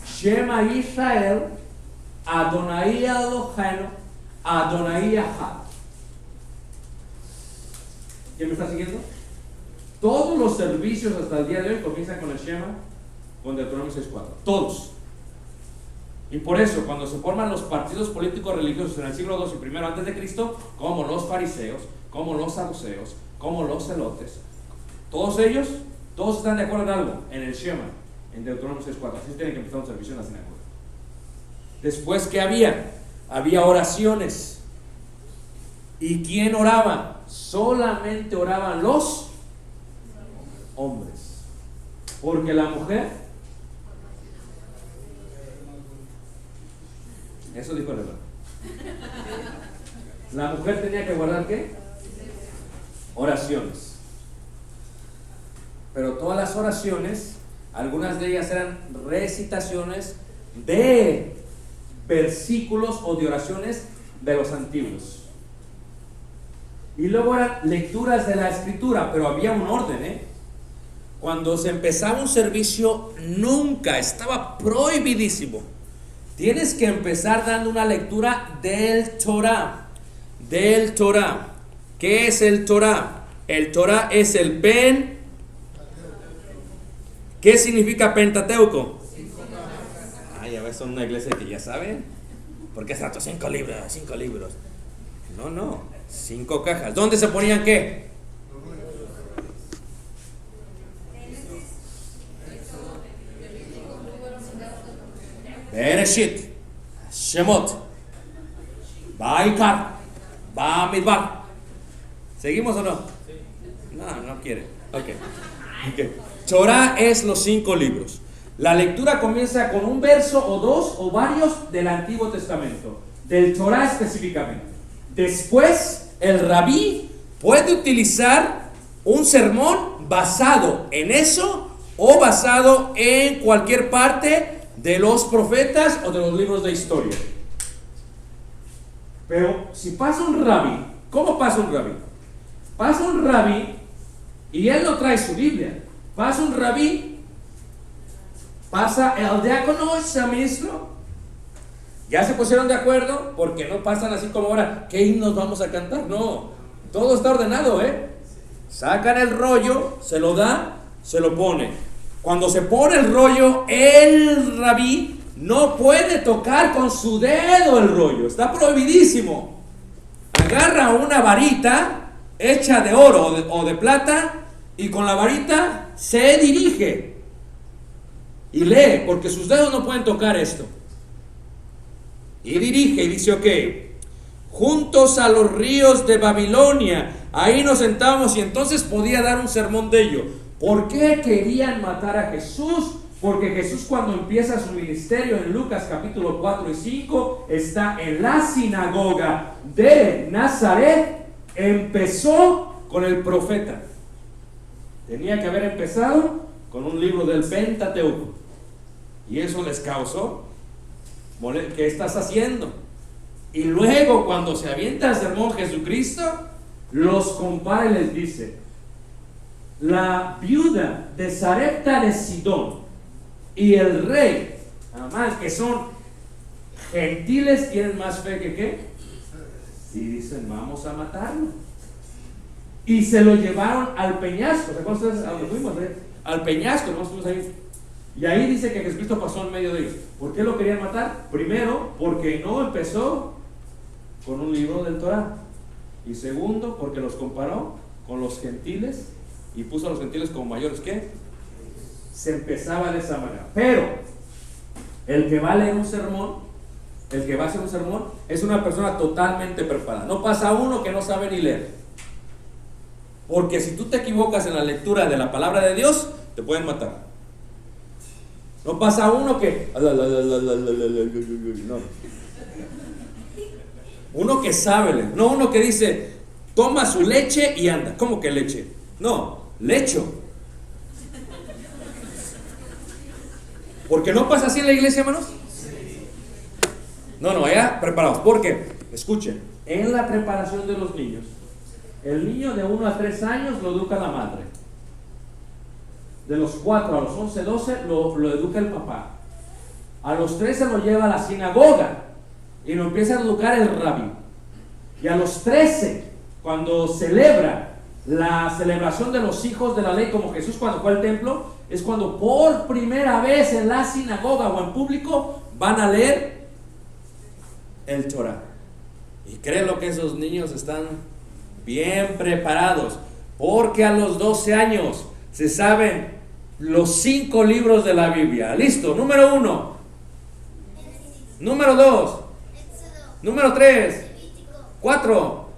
Shema Israel, Adonai Eloheinu, Adonai Echad. ¿Quién me está siguiendo? Todos los servicios hasta el día de hoy comienzan con el Shema, con Deuteronomio 6:4. Todos. Y por eso, cuando se forman los partidos políticos religiosos en el siglo II y I antes de Cristo, como los fariseos, como los saduceos, como los celotes, todos ellos, todos están de acuerdo en algo, en el Shema, en Deuteronomio 6:4. Así tienen que empezar un servicio en la sinagoga. Después, ¿qué había? Había oraciones. ¿Y quién oraba? Solamente oraban los hombres. Porque la mujer, eso dijo el hermano, la mujer tenía que guardar ¿qué? Oraciones. Pero todas las oraciones, algunas de ellas eran recitaciones de versículos o de oraciones de los antiguos. Y luego eran lecturas de la escritura, pero había un orden, Cuando se empezaba un servicio, nunca, estaba prohibidísimo. Tienes que empezar dando una lectura del Torah. Del Torah. ¿Qué es el Torah? El Torah es el ¿Qué significa Pentateuco? Ya ves, son una iglesia que ya saben. ¿Por qué tanto? 5 libros, 5 libros. No, 5 cajas. ¿Dónde se ponían qué? Bereshit, Shemot, Baikar, Bamidbar. ¿Seguimos o no? No quiere. Ok. Torah es los 5 libros. La lectura comienza con un verso o dos o varios del Antiguo Testamento, del Torah específicamente. Después, el rabí puede utilizar un sermón basado en eso o basado en cualquier parte de los profetas o de los libros de historia. Pero si pasa un rabí, ¿cómo pasa un rabí? Pasa un rabí y él no trae su Biblia. Pasa un rabí, pasa el diácono, ese ministro. Ya se pusieron de acuerdo, porque no pasan así como ahora, ¿qué himnos vamos a cantar? No, todo está ordenado, Sacan el rollo, se lo da, se lo pone. Cuando se pone el rollo, el rabí no puede tocar con su dedo el rollo, está prohibidísimo. Agarra una varita hecha de oro o de plata y con la varita se dirige y lee, porque sus dedos no pueden tocar esto. Y dirige y dice, ok, juntos a los ríos de Babilonia, ahí nos sentamos, y entonces podía dar un sermón de ello. ¿Por qué querían matar a Jesús? Porque Jesús, cuando empieza su ministerio en Lucas capítulo 4 y 5, está en la sinagoga de Nazaret. Empezó con el profeta. Tenía que haber empezado con un libro del Pentateuco, y eso les causó: ¿qué estás haciendo? Y luego, cuando se avienta el sermón Jesucristo, los compara y les dice: la viuda de Sarepta de Sidón y el rey Amán, que son gentiles, tienen más fe que ¿qué? Y dicen: vamos a matarlo. Y se lo llevaron al peñasco. ¿Se acuerdan ustedes a dónde fuimos? Al peñasco, ¿no? Estuvimos ahí. Y ahí dice que Jesucristo pasó en medio de ellos. ¿Por qué lo querían matar? Primero, porque no empezó con un libro del Torah. Y segundo, porque los comparó con los gentiles y puso a los gentiles como mayores que. Se empezaba de esa manera. Pero el que va a leer un sermón, el que va a hacer un sermón, es una persona totalmente preparada. No pasa uno que no sabe ni leer. Porque si tú te equivocas en la lectura de la palabra de Dios, te pueden matar. No pasa uno que... No. Uno que sabe leer. No uno que dice, toma su leche y anda. ¿Cómo que leche? No, lecho. ¿Porque no pasa así en la iglesia, hermanos? No, ya preparados. Porque, escuchen, en la preparación de los niños, el niño de 1 a 3 años lo educa la madre. De los 4 a los 11, 12 lo educa el papá. A los 13 lo lleva a la sinagoga y lo empieza a educar el rabí. Y a los 13, cuando celebra la celebración de los hijos de la ley, como Jesús cuando fue al templo, es cuando por primera vez en la sinagoga o en público van a leer el Torah. Y créanlo que esos niños están bien preparados, porque a los 12 años se saben los 5 libros de la Biblia. Listo, número 1, número 2, número 3, 4,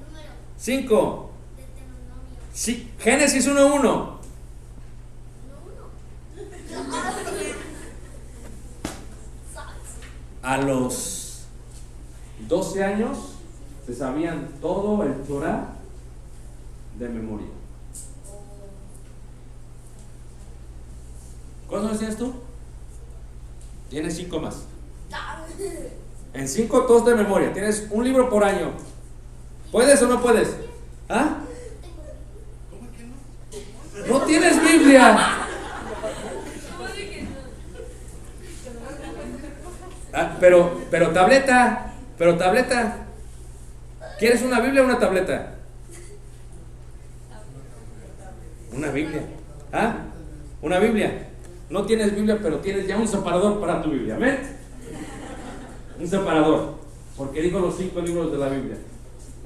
5, sí, Génesis 1:1. A los 12 años se sabían todo el Torah de memoria. ¿Cuántos años tienes tú? Tienes 5 más. En 5 todos de memoria. Tienes un libro por año. ¿Puedes o no puedes? ¿Ah? No tienes Biblia. Ah, pero tableta. ¿Quieres una Biblia o una tableta? Una Biblia. ¿Ah? Una Biblia. No tienes Biblia, pero tienes ya un separador para tu Biblia. ¿Ven? Un separador. Porque dijo los 5 libros de la Biblia.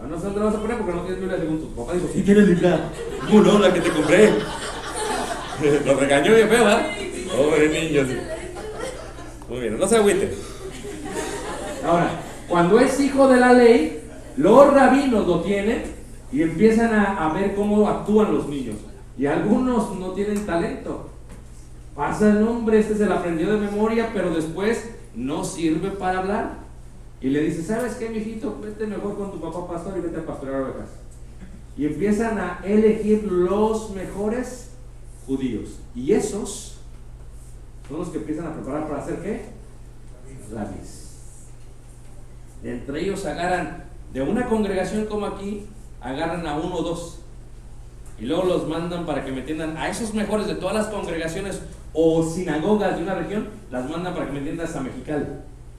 No sé dónde lo vas a poner porque no tienes Biblia según tu papá. Dijo, sí tienes Biblia. ¿Cómo no? La que te compré. Lo regañó bien feo, ¿verdad? Pobre niño. Muy bien, no se agüite. Ahora, cuando es hijo de la ley, los rabinos lo tienen y empiezan a ver cómo actúan los niños. Y algunos no tienen talento. pasa el nombre, este se lo aprendió de memoria, pero después no sirve para hablar. Y le dice, ¿sabes qué, mijito? Vete mejor con tu papá pastor y vete a pastorear ovejas. Y empiezan a elegir los mejores judíos. Y esos son los que empiezan a preparar para hacer ¿qué? Rabís. Entre ellos agarran, de una congregación como aquí, agarran a uno o dos. Y luego los mandan para que me entiendan. A esos mejores de todas las congregaciones o sinagogas de una región, las mandan para que me entiendan hasta Mexicali,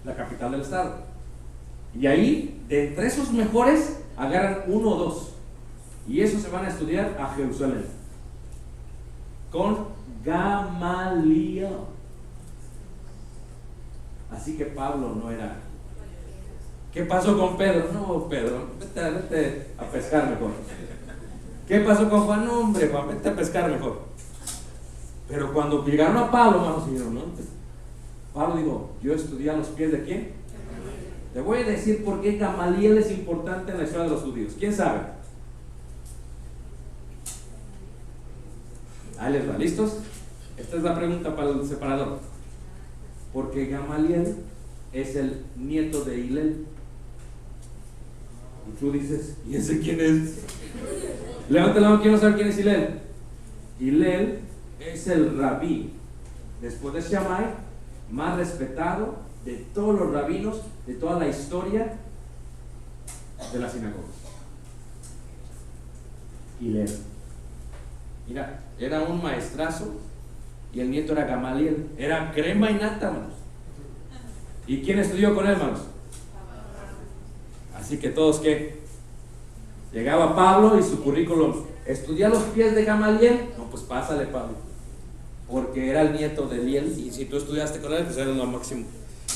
la capital del estado. Y ahí, de entre esos mejores, agarran uno o dos. Y esos se van a estudiar a Jerusalén. Con Gamaliel. Así que Pablo no era. ¿Qué pasó con Pedro? No, Pedro, vete a pescar mejor. ¿Qué pasó con Juan? No, hombre, Juan, vete a pescar mejor. Pero cuando llegaron a Pablo, hermanos, dijeron, ¿no? Pablo dijo, yo estudié a los pies de ¿quién? Te voy a decir por qué Gamaliel es importante en la historia de los judíos. ¿Quién sabe? Ahí les va, ¿listos? Esta es la pregunta para el separador. Porque Gamaliel es el nieto de Hillel. Y tú dices, ¿y ese quién es? Levanta la mano, quiero saber quién es Hillel. Hillel es el rabí, después de Shammai, más respetado de todos los rabinos de toda la historia de la sinagoga. Hillel. Mira, era un maestrazo y el nieto era Gamaliel. Era crema y nata, hermanos. ¿Y quién estudió con él, hermanos? Así que todos, ¿qué? Llegaba Pablo y su currículum, ¿estudié a los pies de Gamaliel? No, pues pásale, Pablo, porque era el nieto de Hillel, y si tú estudiaste con él, pues era lo máximo.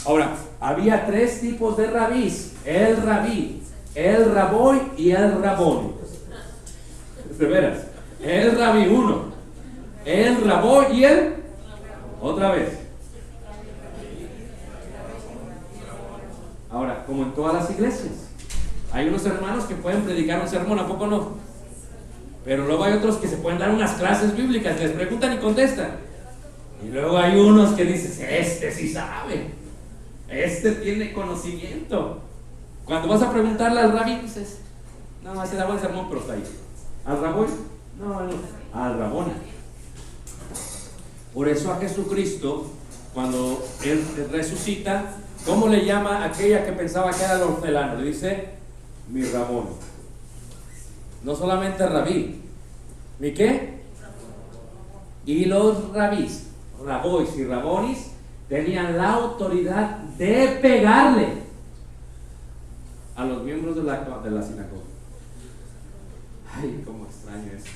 Ahora, había tres tipos de rabís: el rabí, el raboy y el rabón. De veras, el rabí uno, el raboy y el otra vez. Ahora, como en todas las iglesias, hay unos hermanos que pueden predicar un sermón, ¿a poco no? Pero luego hay otros que se pueden dar unas clases bíblicas, les preguntan y contestan. Y luego hay unos que dices, este sí sabe, este tiene conocimiento. Cuando vas a preguntarle al rabí, dices, no, ese da buen sermón, pero está ahí. ¿Al rabón? No, al rabón. Por eso a Jesucristo, cuando Él resucita, ¿cómo le llama a aquella que pensaba que era el hortelano? Le dice, mi rabón. No solamente rabí. ¿Mi qué? Y los rabís, rabois y rabonis, tenían la autoridad de pegarle a los miembros de la sinagoga. Ay, cómo extraño eso.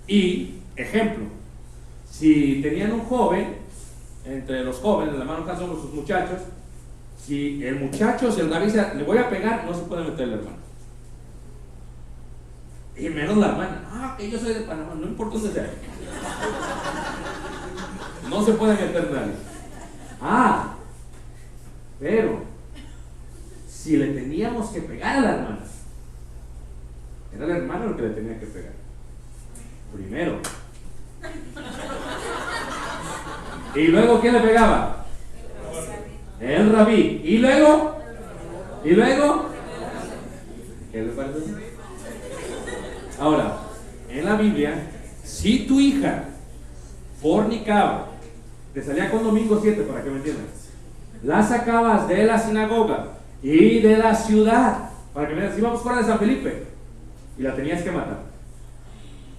Y, ejemplo, si tenían un joven, entre los jóvenes, la mano acá son sus muchachos, si el muchacho, si el rabí dice, le voy a pegar, no se puede meter el hermano. Y menos la hermana. Que yo soy de Panamá, no importa dónde sea. No se puede meter nadie. Pero si le teníamos que pegar a la hermana, era el hermano el que le tenía que pegar. Primero. Y luego, ¿quién le pegaba? El rabí. Y luego, ¿qué le parece? Ahora, en la Biblia, si tu hija fornicaba, te salía con domingo 7 para que me entiendas, la sacabas de la sinagoga y de la ciudad, para que me entiendas, íbamos fuera de San Felipe y la tenías que matar.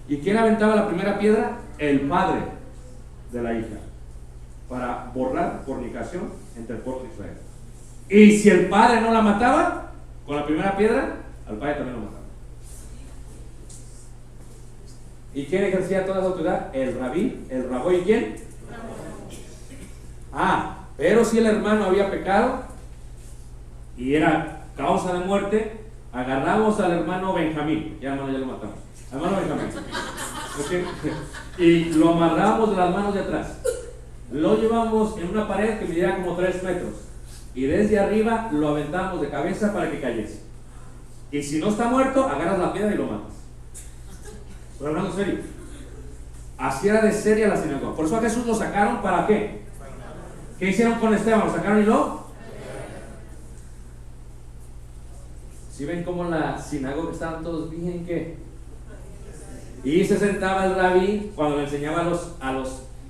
¿Y quién aventaba la primera piedra? El padre de la hija, para borrar fornicación entre el pueblo de Israel. Y si el padre no la mataba con la primera piedra, al padre también lo mataba. ¿Y quién ejercía toda esa autoridad? El rabí, el raboy, ¿y quién? Pero si el hermano había pecado y era causa de muerte, agarramos al hermano Benjamín, ya lo matamos, hermano Benjamín, ¿okay? Y lo amarramos de las manos de atrás, lo llevamos en una pared que medía como 3 metros y desde arriba lo aventamos de cabeza para que cayese. Y si no está muerto, agarras la piedra y lo matas. Estoy hablando serio. Así era de seria la sinagoga. Por eso a Jesús lo sacaron, ¿para qué? ¿Qué hicieron con Esteban? ¿Lo sacaron y lo? Si ven cómo en la sinagoga estaban todos bien, ¿qué? Y se sentaba el rabí cuando le enseñaba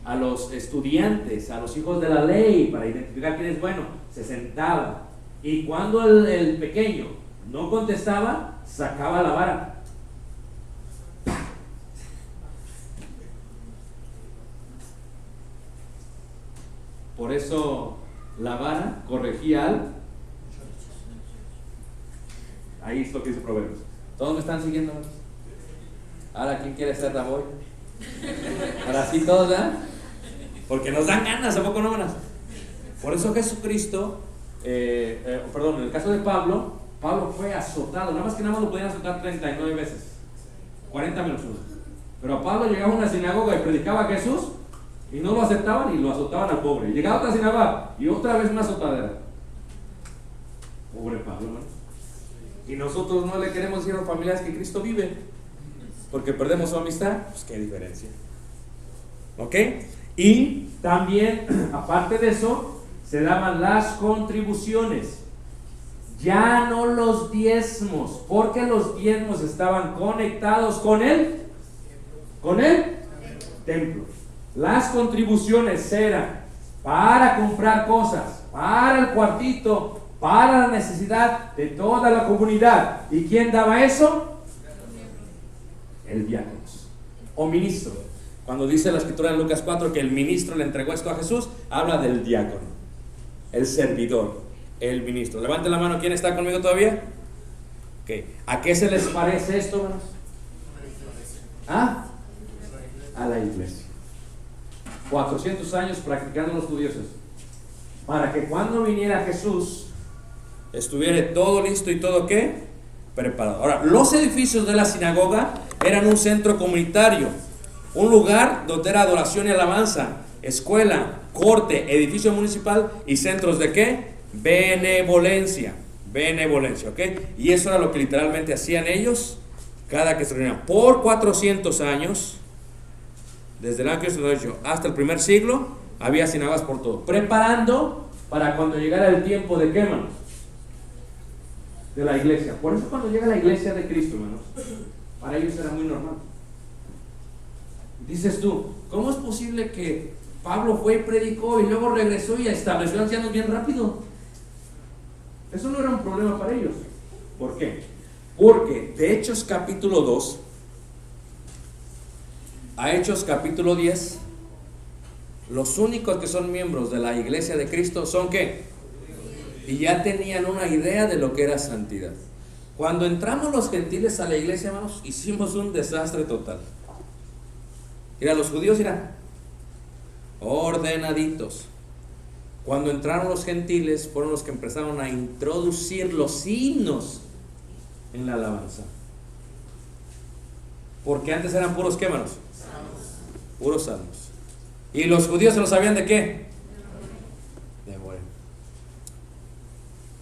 a los estudiantes, a los hijos de la ley, para identificar quién es bueno. Se sentaba. Y cuando el pequeño no contestaba, sacaba la vara. Por eso la vara corregía al... Ahí es lo que dice Proverbios. ¿Todos me están siguiendo? Ahora, ¿quién quiere ser Raboy? Ahora sí todos, ¿verdad? Porque nos dan ganas, ¿a poco no ganas? Por eso Jesucristo, perdón, en el caso de Pablo fue azotado, nada más lo podían azotar 39 veces, 40 menos uno. Pero a Pablo llegaba a una sinagoga y predicaba a Jesús y no lo aceptaban y lo azotaban al pobre. Llegaba a otra sinagoga y otra vez una azotadera. Pobre Pablo, ¿no? Y nosotros no le queremos decir a los familiares que Cristo vive, porque perdemos su amistad. Pues qué diferencia. ¿Ok? Y también, aparte de eso, se daban las contribuciones, ya no los diezmos, porque los diezmos estaban conectados con el templo. Las contribuciones eran para comprar cosas, para el cuartito, para la necesidad de toda la comunidad. ¿Y quién daba eso? El diácono o ministro. Cuando dice la escritura en Lucas 4 que el ministro le entregó esto a Jesús, habla del diácono, el servidor, el ministro. Levanten la mano, ¿quién está conmigo todavía? Okay. ¿A qué se les parece esto, hermanos? ¿Ah? A la iglesia. 400 años practicando los judíos eso, para que cuando viniera Jesús estuviera todo listo y todo ¿qué? Preparado. Ahora, los edificios de la sinagoga eran un centro comunitario, un lugar donde era adoración y alabanza, escuela, corte, edificio municipal y centros de ¿qué? Benevolencia, ¿ok? Y eso era lo que literalmente hacían ellos cada que se reunían. Por 400 años, desde el año 18 hasta el primer siglo, había sinagogas por todo, preparando para cuando llegara el tiempo de ¿qué, hermanos? De la iglesia. Por eso cuando llega la iglesia de Cristo, hermanos, para ellos era muy normal. Dices tú, ¿cómo es posible que Pablo fue y predicó y luego regresó y estableció ancianos bien rápido? Eso no era un problema para ellos. ¿Por qué? Porque de Hechos capítulo 2 a Hechos capítulo 10, los únicos que son miembros de la iglesia de Cristo son ¿qué? Y ya tenían una idea de lo que era santidad. Cuando entramos los gentiles a la iglesia, hermanos, hicimos un desastre total. Mira, los judíos eran ordenaditos. Cuando entraron los gentiles, fueron los que empezaron a introducir los himnos en la alabanza. Porque antes eran puros ¿qué, hermanos? Puros salmos. ¿Y los judíos se lo sabían de qué? De bueno.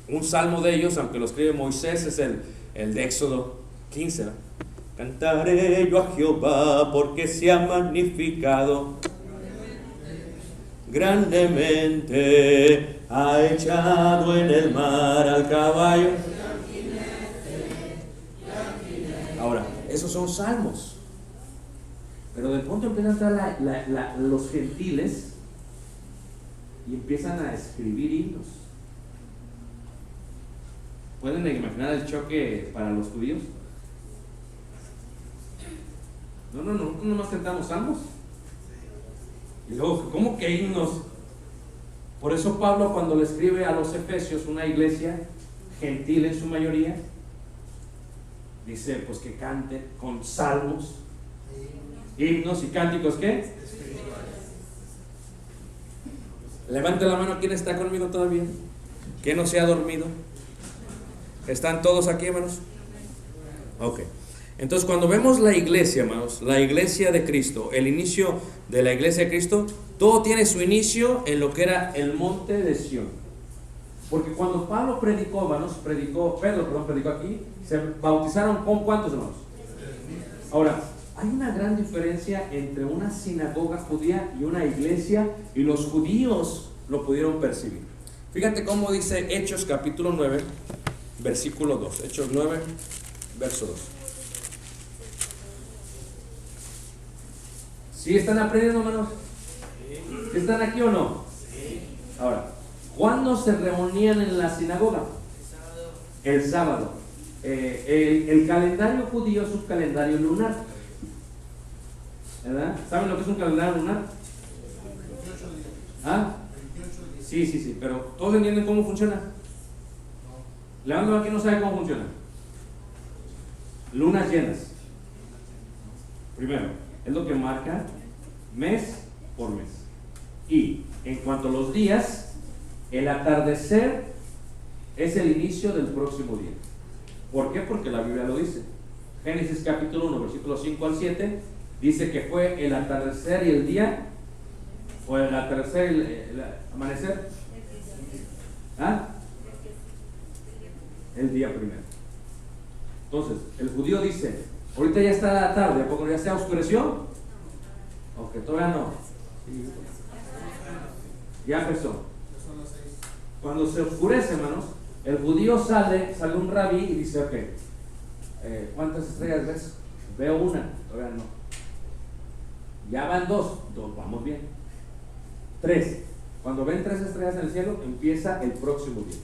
Un salmo de ellos, aunque lo escribe Moisés, es el de Éxodo 15, ¿no? Cantaré yo a Jehová porque se ha magnificado grandemente, ha echado en el mar al caballo. Ahora, esos son salmos. Pero de pronto empiezan a entrar los gentiles y empiezan a escribir himnos. ¿Pueden imaginar el choque para los judíos? No, nomás cantamos salmos. Y luego, ¿cómo que himnos? Por eso Pablo, cuando le escribe a los Efesios, una iglesia gentil en su mayoría, dice pues que canten con salmos, himnos y cánticos ¿qué? Levante la mano quien está conmigo todavía, que no se ha dormido. ¿Están todos aquí, hermanos? Ok. Entonces, cuando vemos la iglesia, hermanos, la iglesia de Cristo, el inicio de la iglesia de Cristo, todo tiene su inicio en lo que era el monte de Sión. Porque cuando Pablo predicó, hermanos, Pedro predicó aquí, ¿Se bautizaron con cuántos hermanos? Ahora, hay una gran diferencia entre una sinagoga judía y una iglesia, y los judíos lo pudieron percibir. Fíjate cómo dice Hechos capítulo 9, versículo 2. Hechos 9, verso 2. ¿Sí están aprendiendo, hermanos? ¿Sí están aquí o no? Ahora, ¿cuándo se reunían en la sinagoga? El sábado. El calendario judío es un calendario lunar, ¿verdad? ¿Saben lo que es un calendario lunar? ¿Ah? Sí, pero ¿todos entienden cómo funciona? Leandro aquí no sabe cómo funciona. Lunas llenas. Primero, es lo que marca mes por mes. Y en cuanto a los días, el atardecer es el inicio del próximo día. ¿Por qué? Porque la Biblia lo dice. Génesis capítulo 1, versículos 5 al 7, dice que fue el atardecer y el día, o el atardecer y el amanecer. ¿Ah? El día primero. Entonces, el judío dice, ahorita ya está la tarde, ¿a poco ya se oscureció? Aunque todavía no. Ya empezó. Cuando se oscurece, hermanos, el judío sale un rabí y dice, ok, ¿cuántas estrellas ves? Veo una, todavía no. Ya van dos, vamos bien. 3. Cuando ven 3 estrellas en el cielo, empieza el próximo día.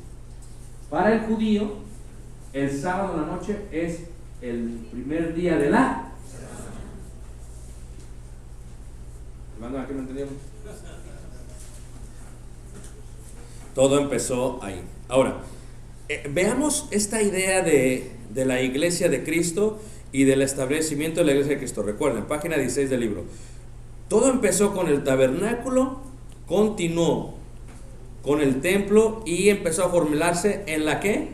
Para el judío, el sábado en la noche es el primer día de la... Hermano, aquí no entendieron. Todo empezó ahí. Ahora, veamos esta idea de la iglesia de Cristo y del establecimiento de la iglesia de Cristo. Recuerden, página 16 del libro. Todo empezó con el tabernáculo, continuó con el templo y empezó a formularse en la ¿qué?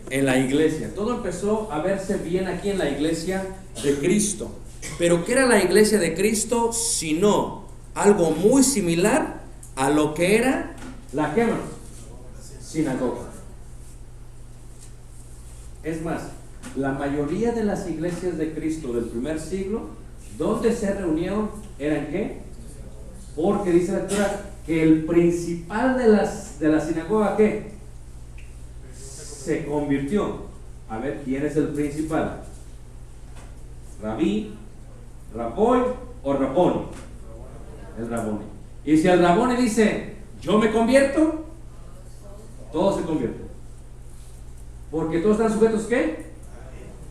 En la iglesia. Todo empezó a verse bien aquí en la iglesia de Cristo. Pero ¿qué era la iglesia de Cristo? Sino algo muy similar a lo que era la ¿qué, hermano? Sinagoga. Es más, la mayoría de las iglesias de Cristo del primer siglo, ¿dónde se reunieron? ¿Eran qué? Porque dice la Escritura que el principal de la sinagoga, ¿qué? Se convirtió. A ver, ¿quién es el principal? ¿Rabí, Raboy o Raboni? El Raboni. Y si el Raboni dice, yo me convierto, todos se convierten. Porque todos están sujetos, ¿qué?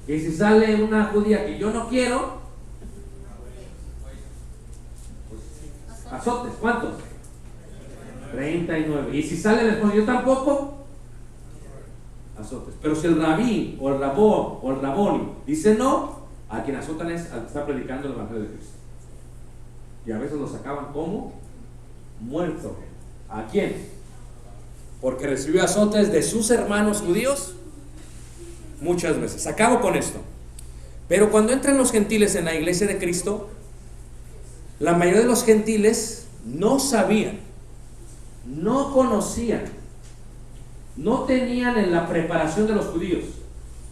Y si sale una judía que yo no quiero, pues, azotes, ¿cuántos? 39. Y si sale el esposo, yo tampoco, azotes. Pero si el rabí o el rabó o el raboni dice no, a quien azotan es al que está predicando el evangelio de Cristo. Y a veces los sacaban como muerto. ¿A quién? Porque recibió azotes de sus hermanos judíos muchas veces. Acabo con esto. Pero cuando entran los gentiles en la iglesia de Cristo, la mayoría de los gentiles no sabían, no conocían, no tenían en la preparación de los judíos.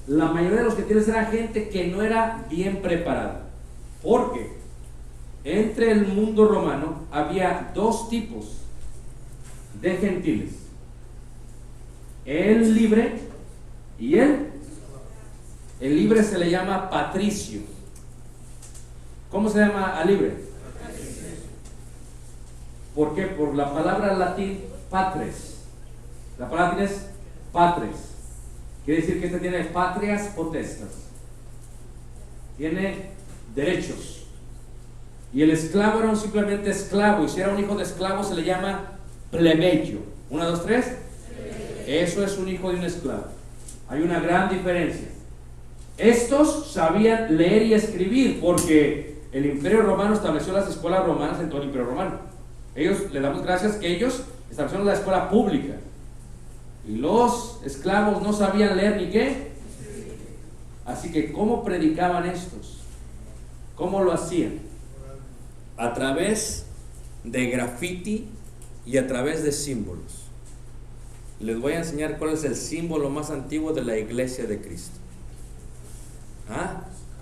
La mayoría de los gentiles era gente que no era bien preparada. Porque entre el mundo romano había dos tipos de gentiles: el libre y el libre se le llama patricio. ¿Cómo se llama al libre? ¿Por qué? Por la palabra latín patres. La palabra latín es patres. Quiere decir que este tiene patrias potestas. Tiene derechos. Y el esclavo era simplemente esclavo. Y si era un hijo de esclavo se le llama plebeyo. 1, 2, 3. Eso es un hijo de un esclavo. Hay una gran diferencia. Estos sabían leer y escribir porque el Imperio Romano estableció las escuelas romanas en todo el Imperio Romano. Ellos, le damos gracias que ellos establecieron la escuela pública. Y los esclavos no sabían leer ni qué. Así que ¿cómo predicaban estos? ¿Cómo lo hacían? A través de graffiti y a través de símbolos. Les voy a enseñar cuál es el símbolo más antiguo de la iglesia de Cristo.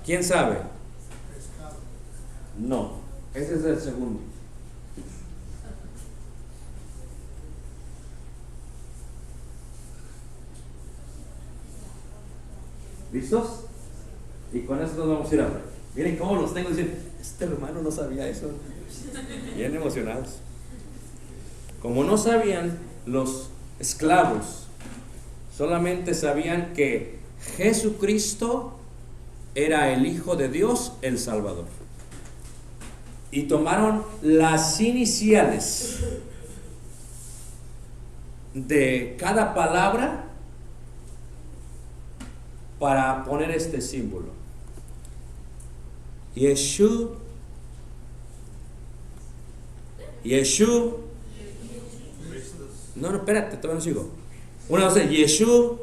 ¿Quién sabe? No, ese es el segundo. ¿Listos? Y con eso nos vamos a ir a ver. Miren cómo los tengo diciendo, este hermano no sabía eso. Bien emocionados. Como no sabían los esclavos, solamente sabían que Jesucristo era el Hijo de Dios, el Salvador. Y tomaron las iniciales de cada palabra para poner este símbolo. Yeshua. No, espérate, todavía no sigo. Una, dos, tres. Yeshua.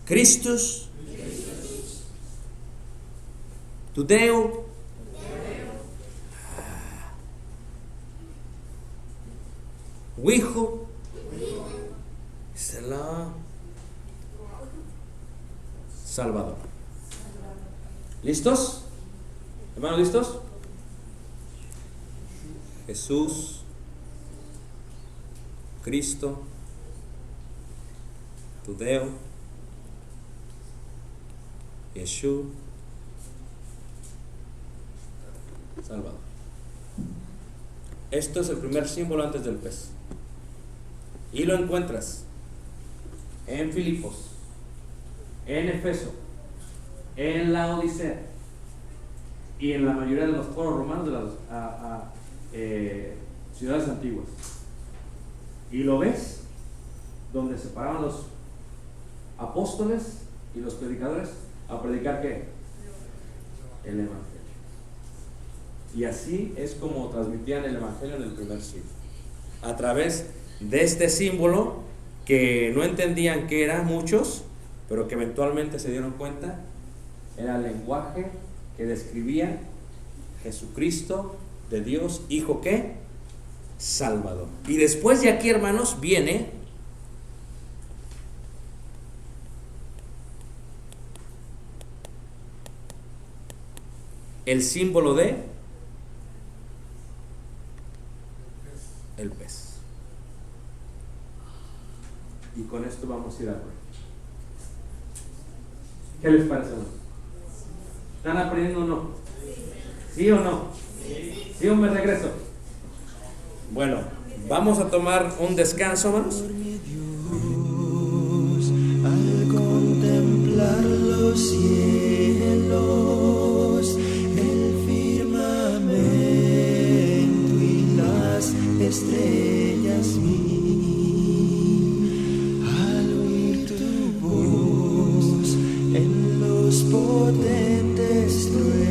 Christus. Judeo. Hijo. Selah. Salvador. ¿Listos? ¿Hermanos, listos? Jesús, Cristo, Judeo, Yeshua, Salvador. Esto es el primer símbolo antes del pez. Y lo encuentras en Filipos, en Efeso, en la Odisea y en la mayoría de los foros romanos de las ciudades antiguas. Y lo ves donde se paraban los apóstoles y los predicadores a predicar ¿qué? El evangelio. Y así es como transmitían el evangelio en el primer siglo, a través de este símbolo que no entendían qué era muchos, pero que eventualmente se dieron cuenta era el lenguaje que describía Jesucristo de Dios, Hijo ¿qué? Salvador. Y después de aquí, hermanos, viene el símbolo de el pez. Y con esto vamos a ir a ver. ¿Qué les parece? ¿Están aprendiendo o no? ¿Sí o no? ¿Sí o me regreso? Bueno, vamos a tomar un descanso, hermanos. Por mi Dios, al contemplar los cielos, el firmamento y las estrellas al oír tu voz en los potentes truenos.